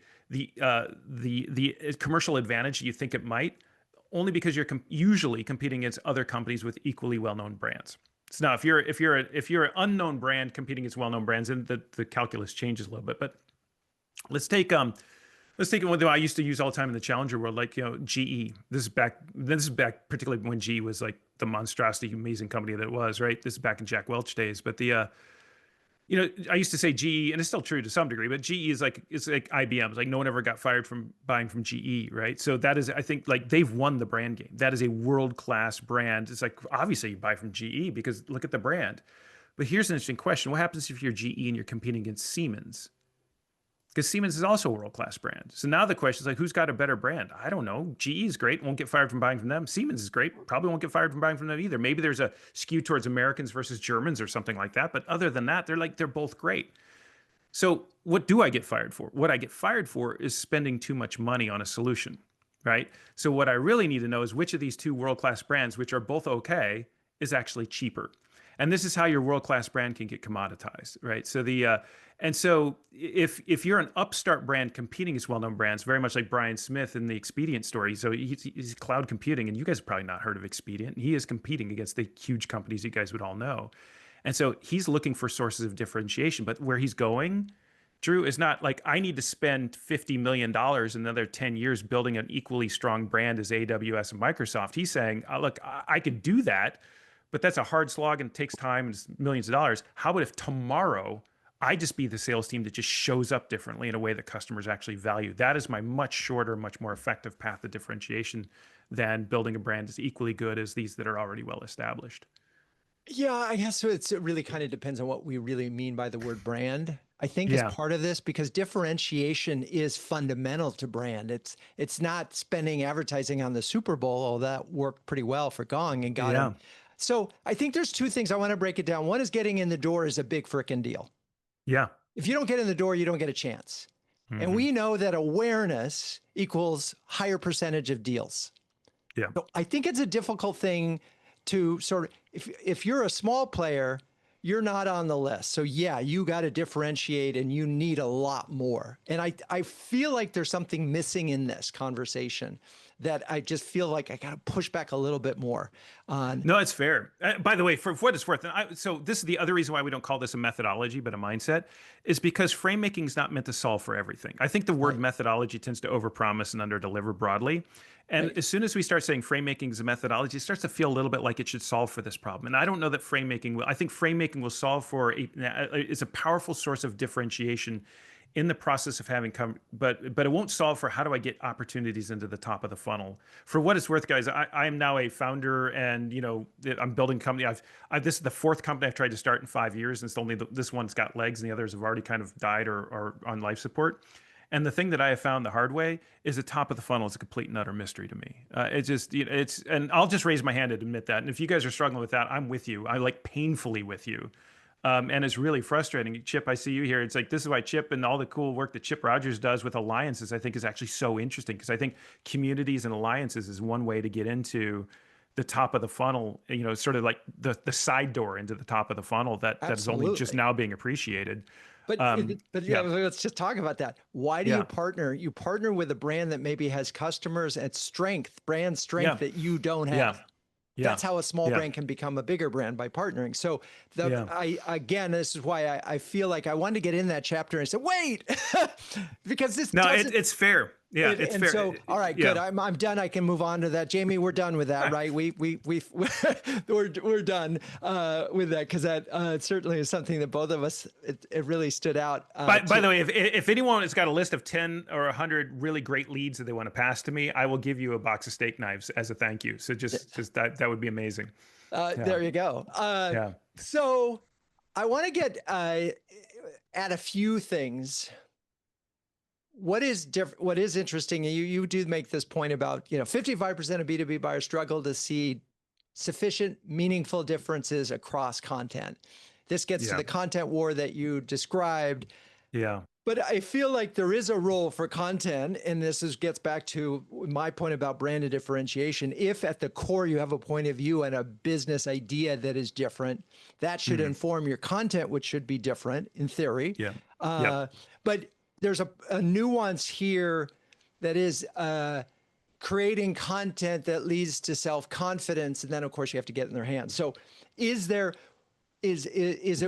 commercial advantage you think it might, only because you're usually competing against other companies with equally well-known brands. So now, if you're an unknown brand competing against well-known brands, then the calculus changes a little bit. But let's take one that I used to use all the time in the Challenger world, like GE. This is back particularly when GE was like the monstrosity, amazing company that it was, right? This is back in Jack Welch days. But I used to say GE, and it's still true to some degree, but GE is like, it's like IBM. It's like no one ever got fired from buying from GE, right? So that is, I think, like they've won the brand game. That is a world-class brand. It's like, obviously you buy from GE because look at the brand. But here's an interesting question. What happens if you're GE and you're competing against Siemens? Because Siemens is also a world-class brand. So now the question is like, who's got a better brand? I don't know. GE is great, won't get fired from buying from them. Siemens is great, probably won't get fired from buying from them either. Maybe there's a skew towards Americans versus Germans or something like that. But other than that, they're both great. So what do I get fired for? What I get fired for is spending too much money on a solution, right? So what I really need to know is which of these two world-class brands, which are both okay, is actually cheaper. And this is how your world-class brand can get commoditized, right? So if you're an upstart brand competing against well-known brands, very much like Brian Smith in the Expedient story, so he's cloud computing, and you guys have probably not heard of Expedient. He is competing against the huge companies you guys would all know. And so he's looking for sources of differentiation, but where he's going Drew, is not like I need to spend $50 million in another 10 years building an equally strong brand as AWS and Microsoft. He's saying, look, I could do that, but that's a hard slog and it takes time and it's millions of dollars. How about if tomorrow I just be the sales team that just shows up differently in a way that customers actually value? That is my much shorter, much more effective path to differentiation than building a brand that's equally good as these that are already well established. Yeah, I guess it really kind of depends on what we really mean by the word brand. I think is Yeah. part of this because differentiation is fundamental to brand. It's not spending advertising on the Super Bowl, although that worked pretty well for Gong and got him. Yeah. So I think there's two things I want to break it down. One is getting in the door is a big frickin' deal. Yeah. If you don't get in the door, you don't get a chance. And Hmm. we know that awareness equals higher percentage of deals. Yeah. So I think it's a difficult thing to sort of, if you're a small player, you're not on the list. So yeah, you got to differentiate and you need a lot more. And I feel like there's something missing in this conversation that I just feel like I got to push back a little bit more on. No, it's fair. By the way, for what it's worth, and so this is the other reason why we don't call this a methodology, but a mindset, is because frame making is not meant to solve for everything. I think the word Right, methodology tends to overpromise and underdeliver broadly. And right. as soon as we start saying frame making is a methodology, it starts to feel a little bit like it should solve for this problem. And I don't know that frame making will. I think frame making will solve for it's a powerful source of differentiation in the process of having come, but it won't solve for how do I get opportunities into the top of the funnel. For what it's worth, guys, I am now a founder, and I'm building a company. This is the fourth company I've tried to start in 5 years, and it's only this one's got legs, and the others have already kind of died or on life support. And the thing that I have found the hard way is the top of the funnel is a complete and utter mystery to me. It's just, and I'll just raise my hand and admit that. And if you guys are struggling with that, I'm with you. I like painfully with you. And it's really frustrating. Chip, I see you here. It's like, this is why Chip and all the cool work that Chip Rogers does with alliances, I think is actually so interesting because I think communities and alliances is one way to get into the top of the funnel, sort of like the side door into the top of the funnel that is only just Absolutely. now being appreciated. But yeah, Yeah. let's just talk about that. Why do you Yeah. partner? You partner with a brand that maybe has customers and strength, brand strength Yeah. that you don't Yeah. have. Yeah. That's how a small Yeah. brand can become a bigger brand by partnering. So Yeah. again, this is why I feel like I wanted to get in that chapter and say, wait, because this No, doesn't. it's fair. Yeah, it's And fair. so, all right, good. Yeah. I'm done. I can move on to that. Jamie, we're done with that, right? We're done with that because that certainly is something that both of us it really stood out. By the way, if anyone has got a list of 10 or 100 really great leads that they want to pass to me, I will give you a box of steak knives as a thank you. So just that would be amazing. Yeah. There you go. Yeah. So I want to get at a few things. What is different? What is interesting? You do make this point about 55% of B2B buyers struggle to see sufficient, meaningful differences across content. This gets to Yeah. the content war that you described. Yeah. But I feel like there is a role for content, and gets back to my point about branded differentiation. If at the core you have a point of view and a business idea that is different, that should Hmm. inform your content, which should be different in theory. Yeah. Yep. But there's a nuance here that is creating content that leads to self-confidence, and then of course you have to get it in their hands. So, is it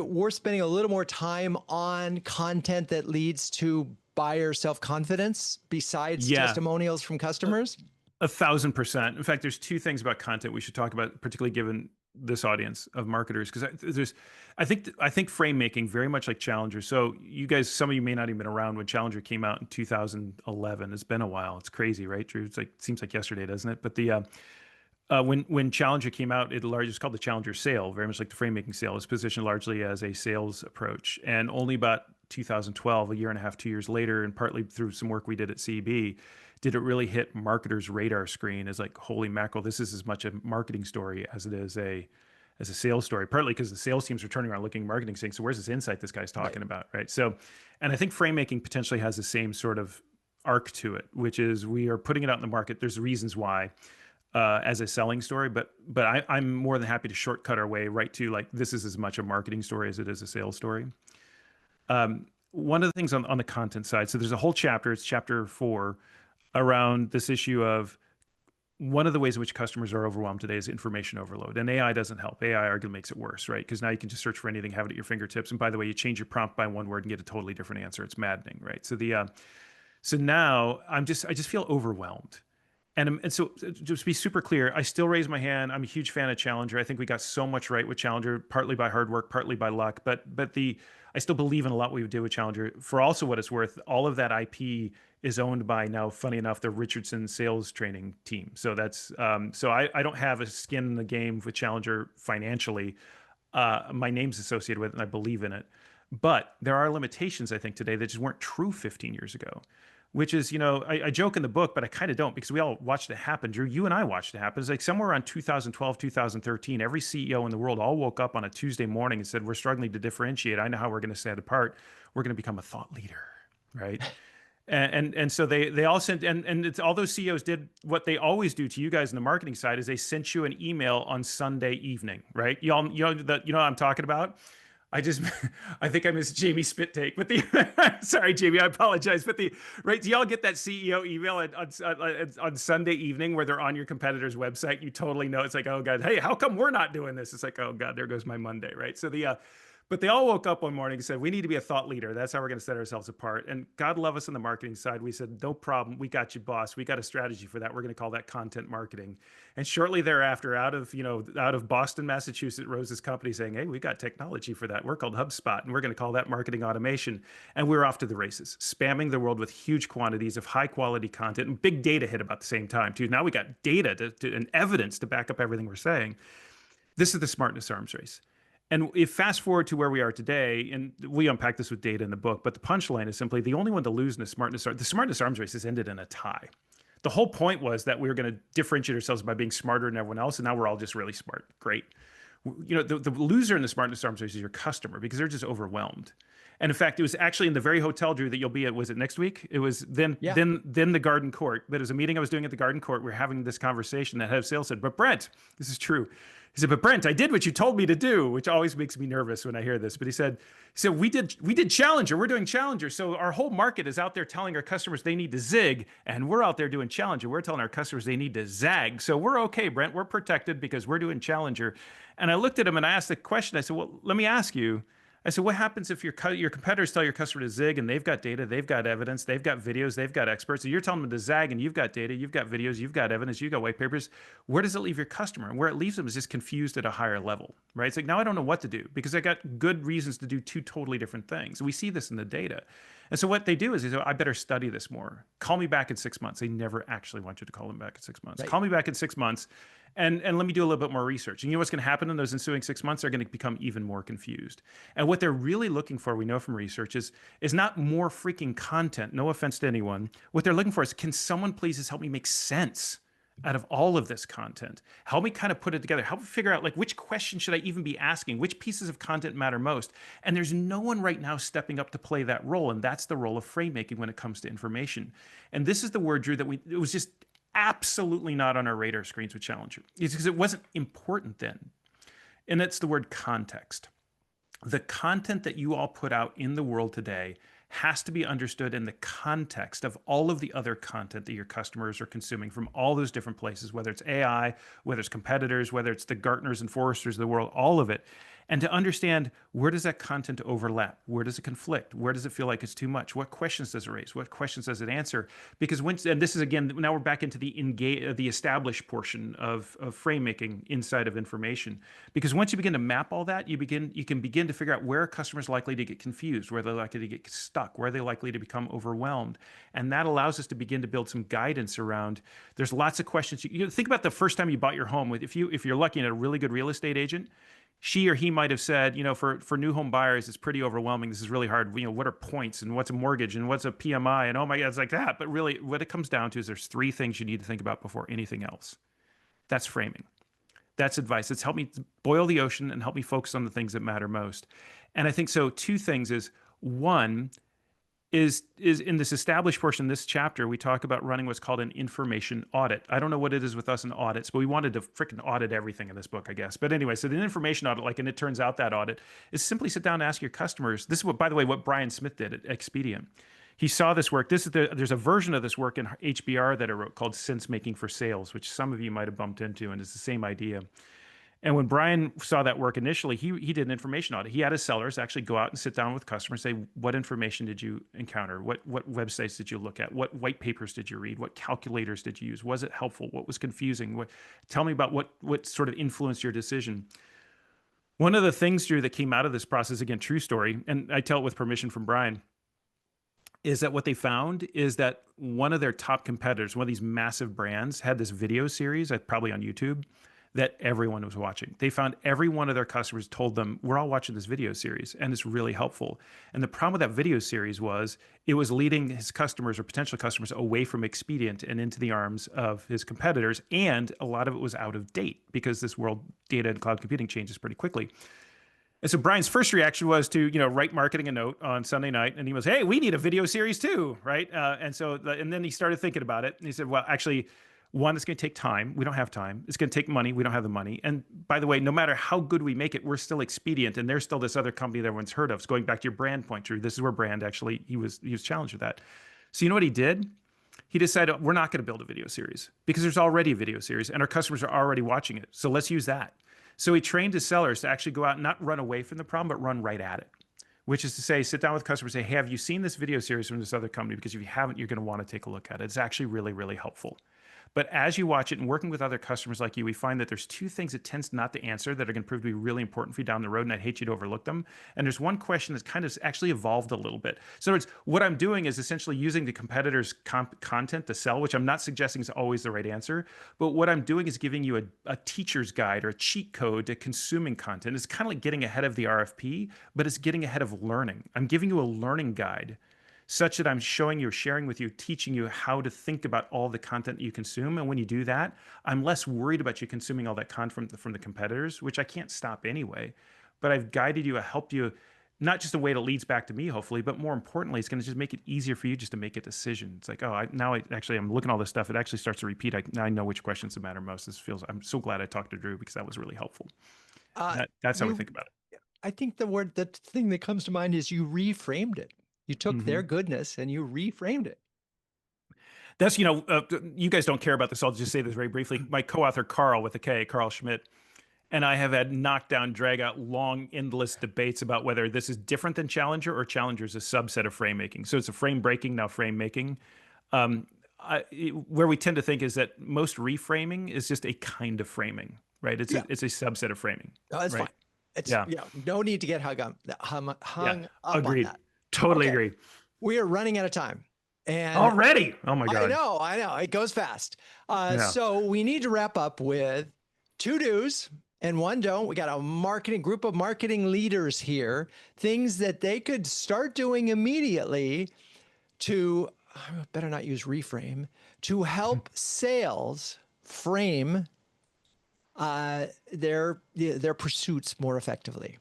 worth spending a little more time on content that leads to buyer self-confidence besides Yeah. testimonials from customers? 1,000%. In fact, there's two things about content we should talk about, particularly given this audience of marketers, because I think frame making very much like Challenger. So you guys, some of you may not even been around when Challenger came out in 2011. It's been a while. It's crazy, right, Drew? Seems like yesterday, doesn't it? But when Challenger came out, it's called the Challenger sale, very much like the frame making sale. It's positioned largely as a sales approach, and only about 2012, a year and a half, 2 years later, and partly through some work we did at CEB, did it really hit marketers' radar screen as like, holy mackerel, this is as much a marketing story as it is a sales story. Partly because the sales teams are turning around looking at marketing saying, so where's this insight this guy's talking Right. about, right? So, and I think frame making potentially has the same sort of arc to it, which is we are putting it out in the market. There's reasons why as a selling story, but I'm more than happy to shortcut our way right to like, this is as much a marketing story as it is a sales story. One of the things on the content side, so there's a whole chapter, it's chapter 4, around this issue of one of the ways in which customers are overwhelmed today is information overload, and AI doesn't help. AI arguably makes it worse, right? Because now you can just search for anything, have it at your fingertips, and by the way, you change your prompt by one word and get a totally different answer. It's maddening, right? So now I just feel overwhelmed. And so just to be super clear, I still raise my hand. I'm a huge fan of Challenger. I think we got so much right with Challenger, partly by hard work, partly by luck. But I still believe in a lot we did with Challenger. For also what it's worth, all of that IP is owned by now, funny enough, the Richardson sales training team. So that's so I don't have a skin in the game with Challenger financially. My name's associated with it, and I believe in it. But there are limitations, I think, today that just weren't true 15 years ago, which is, I joke in the book, but I kind of don't because we all watched it happen. Drew, you and I watched it happen. It's like somewhere around 2012, 2013, every CEO in the world all woke up on a Tuesday morning and said, we're struggling to differentiate. I know how we're going to stand apart. We're going to become a thought leader, right? And so they all sent, and it's, all those CEOs did what they always do to you guys in the marketing side is they sent you an email on Sunday evening, right? You know what I'm talking about? I just, I think I missed Jamie's spit take, but sorry, Jamie, I apologize. But right, do y'all get that CEO email on Sunday evening where they're on your competitor's website? You totally know. It's like, oh God, hey, how come we're not doing this? It's like, oh God, there goes my Monday, right? But they all woke up one morning and said, we need to be a thought leader. That's how we're going to set ourselves apart. And God love us on the marketing side. We said, no problem. We got you, boss. We got a strategy for that. We're going to call that content marketing. And shortly thereafter, out of Boston, Massachusetts, rose this company saying, hey, we got technology for that. We're called HubSpot, and we're going to call that marketing automation. And we were off to the races, spamming the world with huge quantities of high quality content, and big data hit about the same time too. Now we got data and evidence to back up everything we're saying. This is the smartness arms race. And if fast forward to where we are today, and we unpack this with data in the book, but the punchline is simply the only one to lose in the smartness arms race has ended in a tie. The whole point was that we were going to differentiate ourselves by being smarter than everyone else, and now we're all just really smart. Great. The loser in the smartness arms race is your customer because they're just overwhelmed. And in fact, it was actually in the very hotel, Drew, that you'll be at. Was it next week? It was then the Garden Court. But it was a meeting I was doing at the Garden Court. We are having this conversation. That head of sales said, "But Brent, this is true." He said, "But Brent, I did what you told me to do," which always makes me nervous when I hear this. But he said, we did Challenger. We're doing Challenger. So our whole market is out there telling our customers they need to zig, and we're out there doing Challenger. We're telling our customers they need to zag. So we're okay, Brent. We're protected because we're doing Challenger. And I looked at him and I asked the question. I said, well, let me ask you. I said, what happens if your competitors tell your customer to zig and they've got data, they've got evidence, they've got videos, they've got experts, and you're telling them to zag and you've got data, you've got videos, you've got evidence, you've got white papers. Where does it leave your customer? And where it leaves them is just confused at a higher level, right? It's like, now I don't know what to do because I got good reasons to do two totally different things. We see this in the data. And so what they do is they say, I better study this more. Call me back in 6 months. They never actually want you to call them back in 6 months. Right. Call me back in 6 months and let me do a little bit more research. And you know what's going to happen in those ensuing 6 months? They're going to become even more confused. And what they're really looking for, we know from research, is not more freaking content. No offense to anyone. What they're looking for is, can someone please just help me make sense out of all of this content? Help me kind of put it together. Help me figure out, like, which question should I even be asking? Which pieces of content matter most? And there's no one right now stepping up to play that role. And that's the role of Framemaking when it comes to information. And this is the word, Drew, that it was just absolutely not on our radar screens with Challenger. It's because it wasn't important then. And it's the word context. The content that you all put out in the world today has to be understood in the context of all of the other content that your customers are consuming from all those different places, whether it's AI, whether it's competitors, whether it's the Gartners and Forresters of the world, all of it. And to understand, where does that content overlap? Where does it conflict? Where does it feel like it's too much? What questions does it raise? What questions does it answer? Because and this is, again, now we're back into the established portion of Framemaking inside of information. Because once you begin to map all that, you can begin to figure out where customers are likely to get confused, where they're likely to get stuck, where they're likely to become overwhelmed. And that allows us to begin to build some guidance around, there's lots of questions. You think about the first time you bought your home. If you're lucky and a really good real estate agent, she or he might have said, for new home buyers, it's pretty overwhelming. This is really hard. What are points and what's a mortgage and what's a PMI? And oh my God, it's like that. But really what it comes down to is there's three things you need to think about before anything else. That's framing. That's advice. It's helped me boil the ocean and help me focus on the things that matter most. And I think so. Two things is, one, is in this established portion of this chapter, we talk about running what's called an information audit. I don't know what it is with us in audits, but we wanted to freaking audit everything in this book, I guess. But anyway, so the information audit, and it turns out that audit is simply sit down and ask your customers. This is what, by the way, what Brian Smith did at Expedient. he saw this work. There's a version of this work in HBR that I wrote called Sense Making for Sales, which some of you might have bumped into, and it's the same idea. And when Brian saw that work initially, he did an information audit. He had his sellers actually go out and sit down with customers, say, what information did you encounter? What websites did you look at? What white papers did you read? What calculators did you use? Was it helpful? What was confusing? Tell me about what sort of influenced your decision. One of the things, Drew, that came out of this process, again, true story, and I tell it with permission from Brian, is that what they found is that one of their top competitors, one of these massive brands, had this video series, probably on YouTube, that everyone was watching. They found every one of their customers told them, we're all watching this video series, and it's really helpful. And the problem with that video series was it was leading his customers or potential customers away from Expedient and into the arms of his competitors. And a lot of it was out of date because this world, data and cloud computing, changes pretty quickly. And so Brian's first reaction was to, write marketing a note on Sunday night, and he was, "Hey, we need a video series too, right?" And then he started thinking about it, and he said, "Well, actually, one, it's going to take time. We don't have time. It's going to take money. We don't have the money. And by the way, no matter how good we make it, we're still Expedient, and there's still this other company that everyone's heard of." So going back to your brand point, Drew, this is where brand actually he was challenged with that. So you know what he did? He decided we're not going to build a video series because there's already a video series, and our customers are already watching it. So let's use that. So he trained his sellers to actually go out and not run away from the problem, but run right at it, which is to say, sit down with customers and say, "Hey, have you seen this video series from this other company? Because if you haven't, you're going to want to take a look at it. It's actually really, really helpful." But as you watch it and working with other customers like you, we find that there's two things it tends not to answer that are going to prove to be really important for you down the road, and I'd hate you to overlook them. And there's one question that's kind of actually evolved a little bit. So it's what I'm doing is essentially using the competitor's content to sell, which I'm not suggesting is always the right answer. But what I'm doing is giving you a teacher's guide or a cheat code to consuming content. It's kind of like getting ahead of the RFP, but it's getting ahead of learning. I'm giving you a learning guide such that I'm showing you, sharing with you, teaching you how to think about all the content you consume. And when you do that, I'm less worried about you consuming all that content from the competitors, which I can't stop anyway. But I've guided you, I helped you, not just a way that leads back to me, hopefully, but more importantly, it's going to just make it easier for you just to make a decision. It's like, I'm looking at all this stuff. It actually starts to repeat. Now I know which questions that matter most. I'm so glad I talked to Drew because that was really helpful. That's how we think about it. I think the thing that comes to mind is you reframed it. You took their goodness and you reframed it. That's, you guys don't care about this. I'll just say this very briefly. My co-author, Carl, with a K, Carl Schmidt, and I have had knockdown, drag out, long, endless debates about whether this is different than Challenger or Challenger is a subset of frame making. So it's a frame breaking, now frame making. Where we tend to think is that most reframing is just a kind of framing, right? It's a subset of framing. No, that's right? fine. It's no need to get hung up Agreed. on that. Totally agree. We are running out of time. And already? Oh my God. I know. It goes fast. So we need to wrap up with 2 do's and 1 don't. We got a group of marketing leaders here, things that they could start doing immediately to, I better not use reframe, to help sales frame their pursuits more effectively.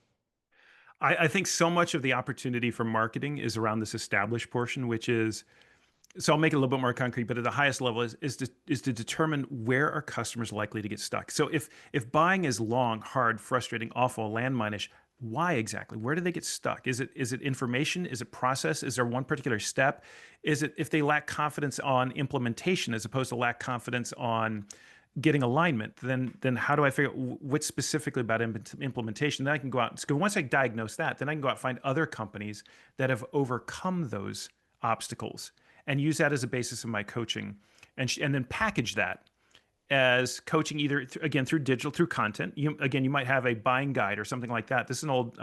I think so much of the opportunity for marketing is around this established portion, which is, so I'll make it a little bit more concrete, but at the highest level is to determine where are customers likely to get stuck. So if buying is long, hard, frustrating, awful, landmine-ish, why exactly? Where do they get stuck? Is it information? Is it process? Is there one particular step? Is it if they lack confidence on implementation as opposed to lack confidence on getting alignment, then how do I figure out what's specifically about implementation? Then I can go out. So once I diagnose that, then I can go out and find other companies that have overcome those obstacles and use that as a basis of my coaching, and then package that as coaching either through digital, through content. You might have a buying guide or something like that. This is an old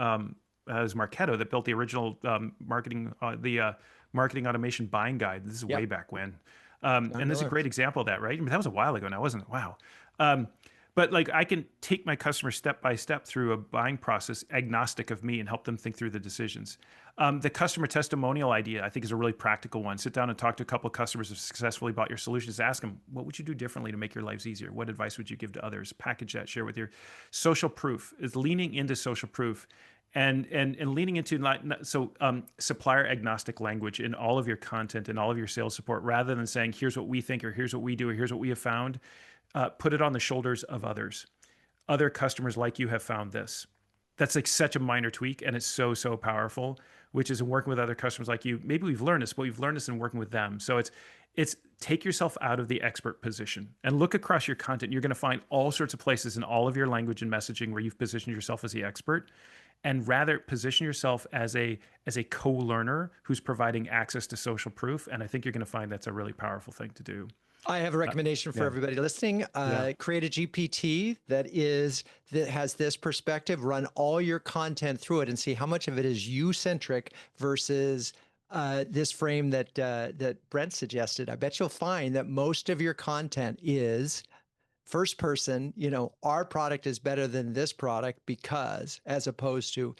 as Marketo that built the original marketing automation buying guide. This is way back when. And this is a great example of that, right? I mean, that was a while ago now, wasn't it? Wow. But like I can take my customer step by step through a buying process agnostic of me and help them think through the decisions. The customer testimonial idea, I think, is a really practical one. Sit down and talk to a couple of customers who successfully bought your solutions. Ask them, what would you do differently to make your lives easier? What advice would you give to others? Package that, share with your social proof. Is leaning into social proof and leaning into supplier agnostic language in all of your content and all of your sales support, rather than saying, here's what we think, or here's what we do, or here's what we have found. Put it on the shoulders of others. Other customers like you have found this. that's like such a minor tweak, and it's so, so powerful, which is in working with other customers like you. Maybe we've learned this, but we've learned this in working with them. So it's take yourself out of the expert position and look across your content. You're going to find all sorts of places in all of your language and messaging where you've positioned yourself as the expert, and rather position yourself as a co-learner who's providing access to social proof. And I think you're going to find that's a really powerful thing to do. I have a recommendation for Yeah. everybody listening. Yeah. Create a GPT that has this perspective. Run all your content through it and see how much of it is you centric versus this frame that Brent suggested. I bet you'll find that most of your content is first person. Our product is better than this product because, as opposed to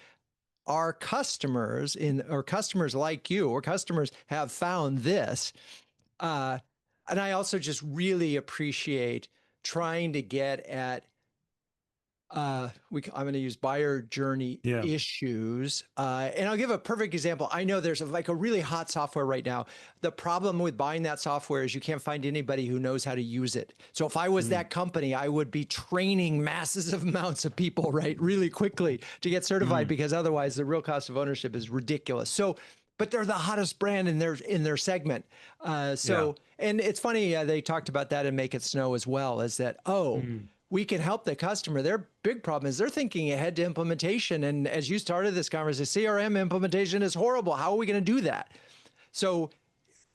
our customers or customers like you or customers have found this. And I also just really appreciate trying to get at, I'm going to use buyer journey Yeah. issues. And I'll give a perfect example. I know there's like a really hot software right now. The problem with buying that software is you can't find anybody who knows how to use it. So if I was that company, I would be training masses of amounts of people, right, really quickly to get certified, because otherwise the real cost of ownership is ridiculous. So, but they're the hottest brand in their segment. And it's funny, they talked about that in Make It Snow as well, is that, we can help the customer. Their big problem is they're thinking ahead to implementation. And as you started this conversation, CRM implementation is horrible. How are we going to do that? So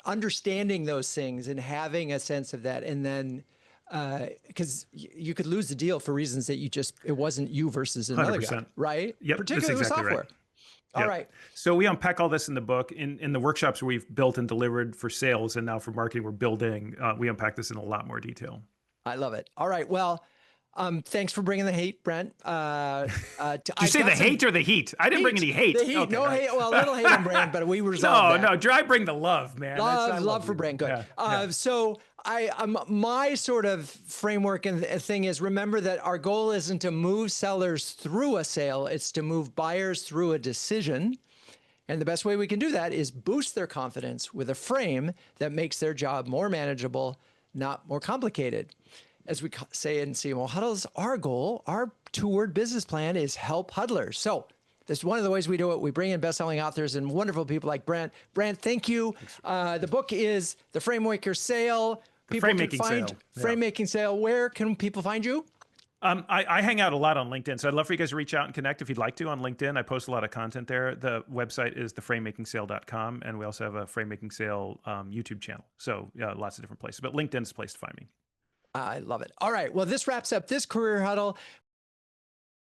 understanding those things and having a sense of that, and then because you could lose the deal for reasons that it wasn't you versus another 100%. guy, right? Yep, Particularly that's exactly with software. right. All Yep. right. So we unpack all this in the book. In the workshops we've built and delivered for sales, and now for marketing we're building, we unpack this in a lot more detail. I love it. All right. Well, thanks for bringing the hate, Brent. Did you say the hate or the heat? I didn't bring any hate. The heat. Okay, no right. hate. Well, a little hate on Brent, but we resolved that. No, I bring the love, man. I Love for you. Brent. Good. Yeah. So my sort of framework and thing is, remember that our goal isn't to move sellers through a sale. It's to move buyers through a decision. And the best way we can do that is boost their confidence with a frame that makes their job more manageable, not more complicated. As we say in CMO Huddles, our goal, our 2-word business plan is help huddlers. So this is one of the ways we do it. We bring in best-selling authors and wonderful people like Brent. Brent, thank you. The book is The Framemaking Sale. Framemaking Sale. Where can people find you? I hang out a lot on LinkedIn, so I'd love for you guys to reach out and connect if you'd like to on LinkedIn. I post a lot of content there. The website is theframemakingsale.com, and we also have a Framemaking Sale YouTube channel. So lots of different places, but LinkedIn's the place to find me. I love it. All right. Well, this wraps up this Career Huddle.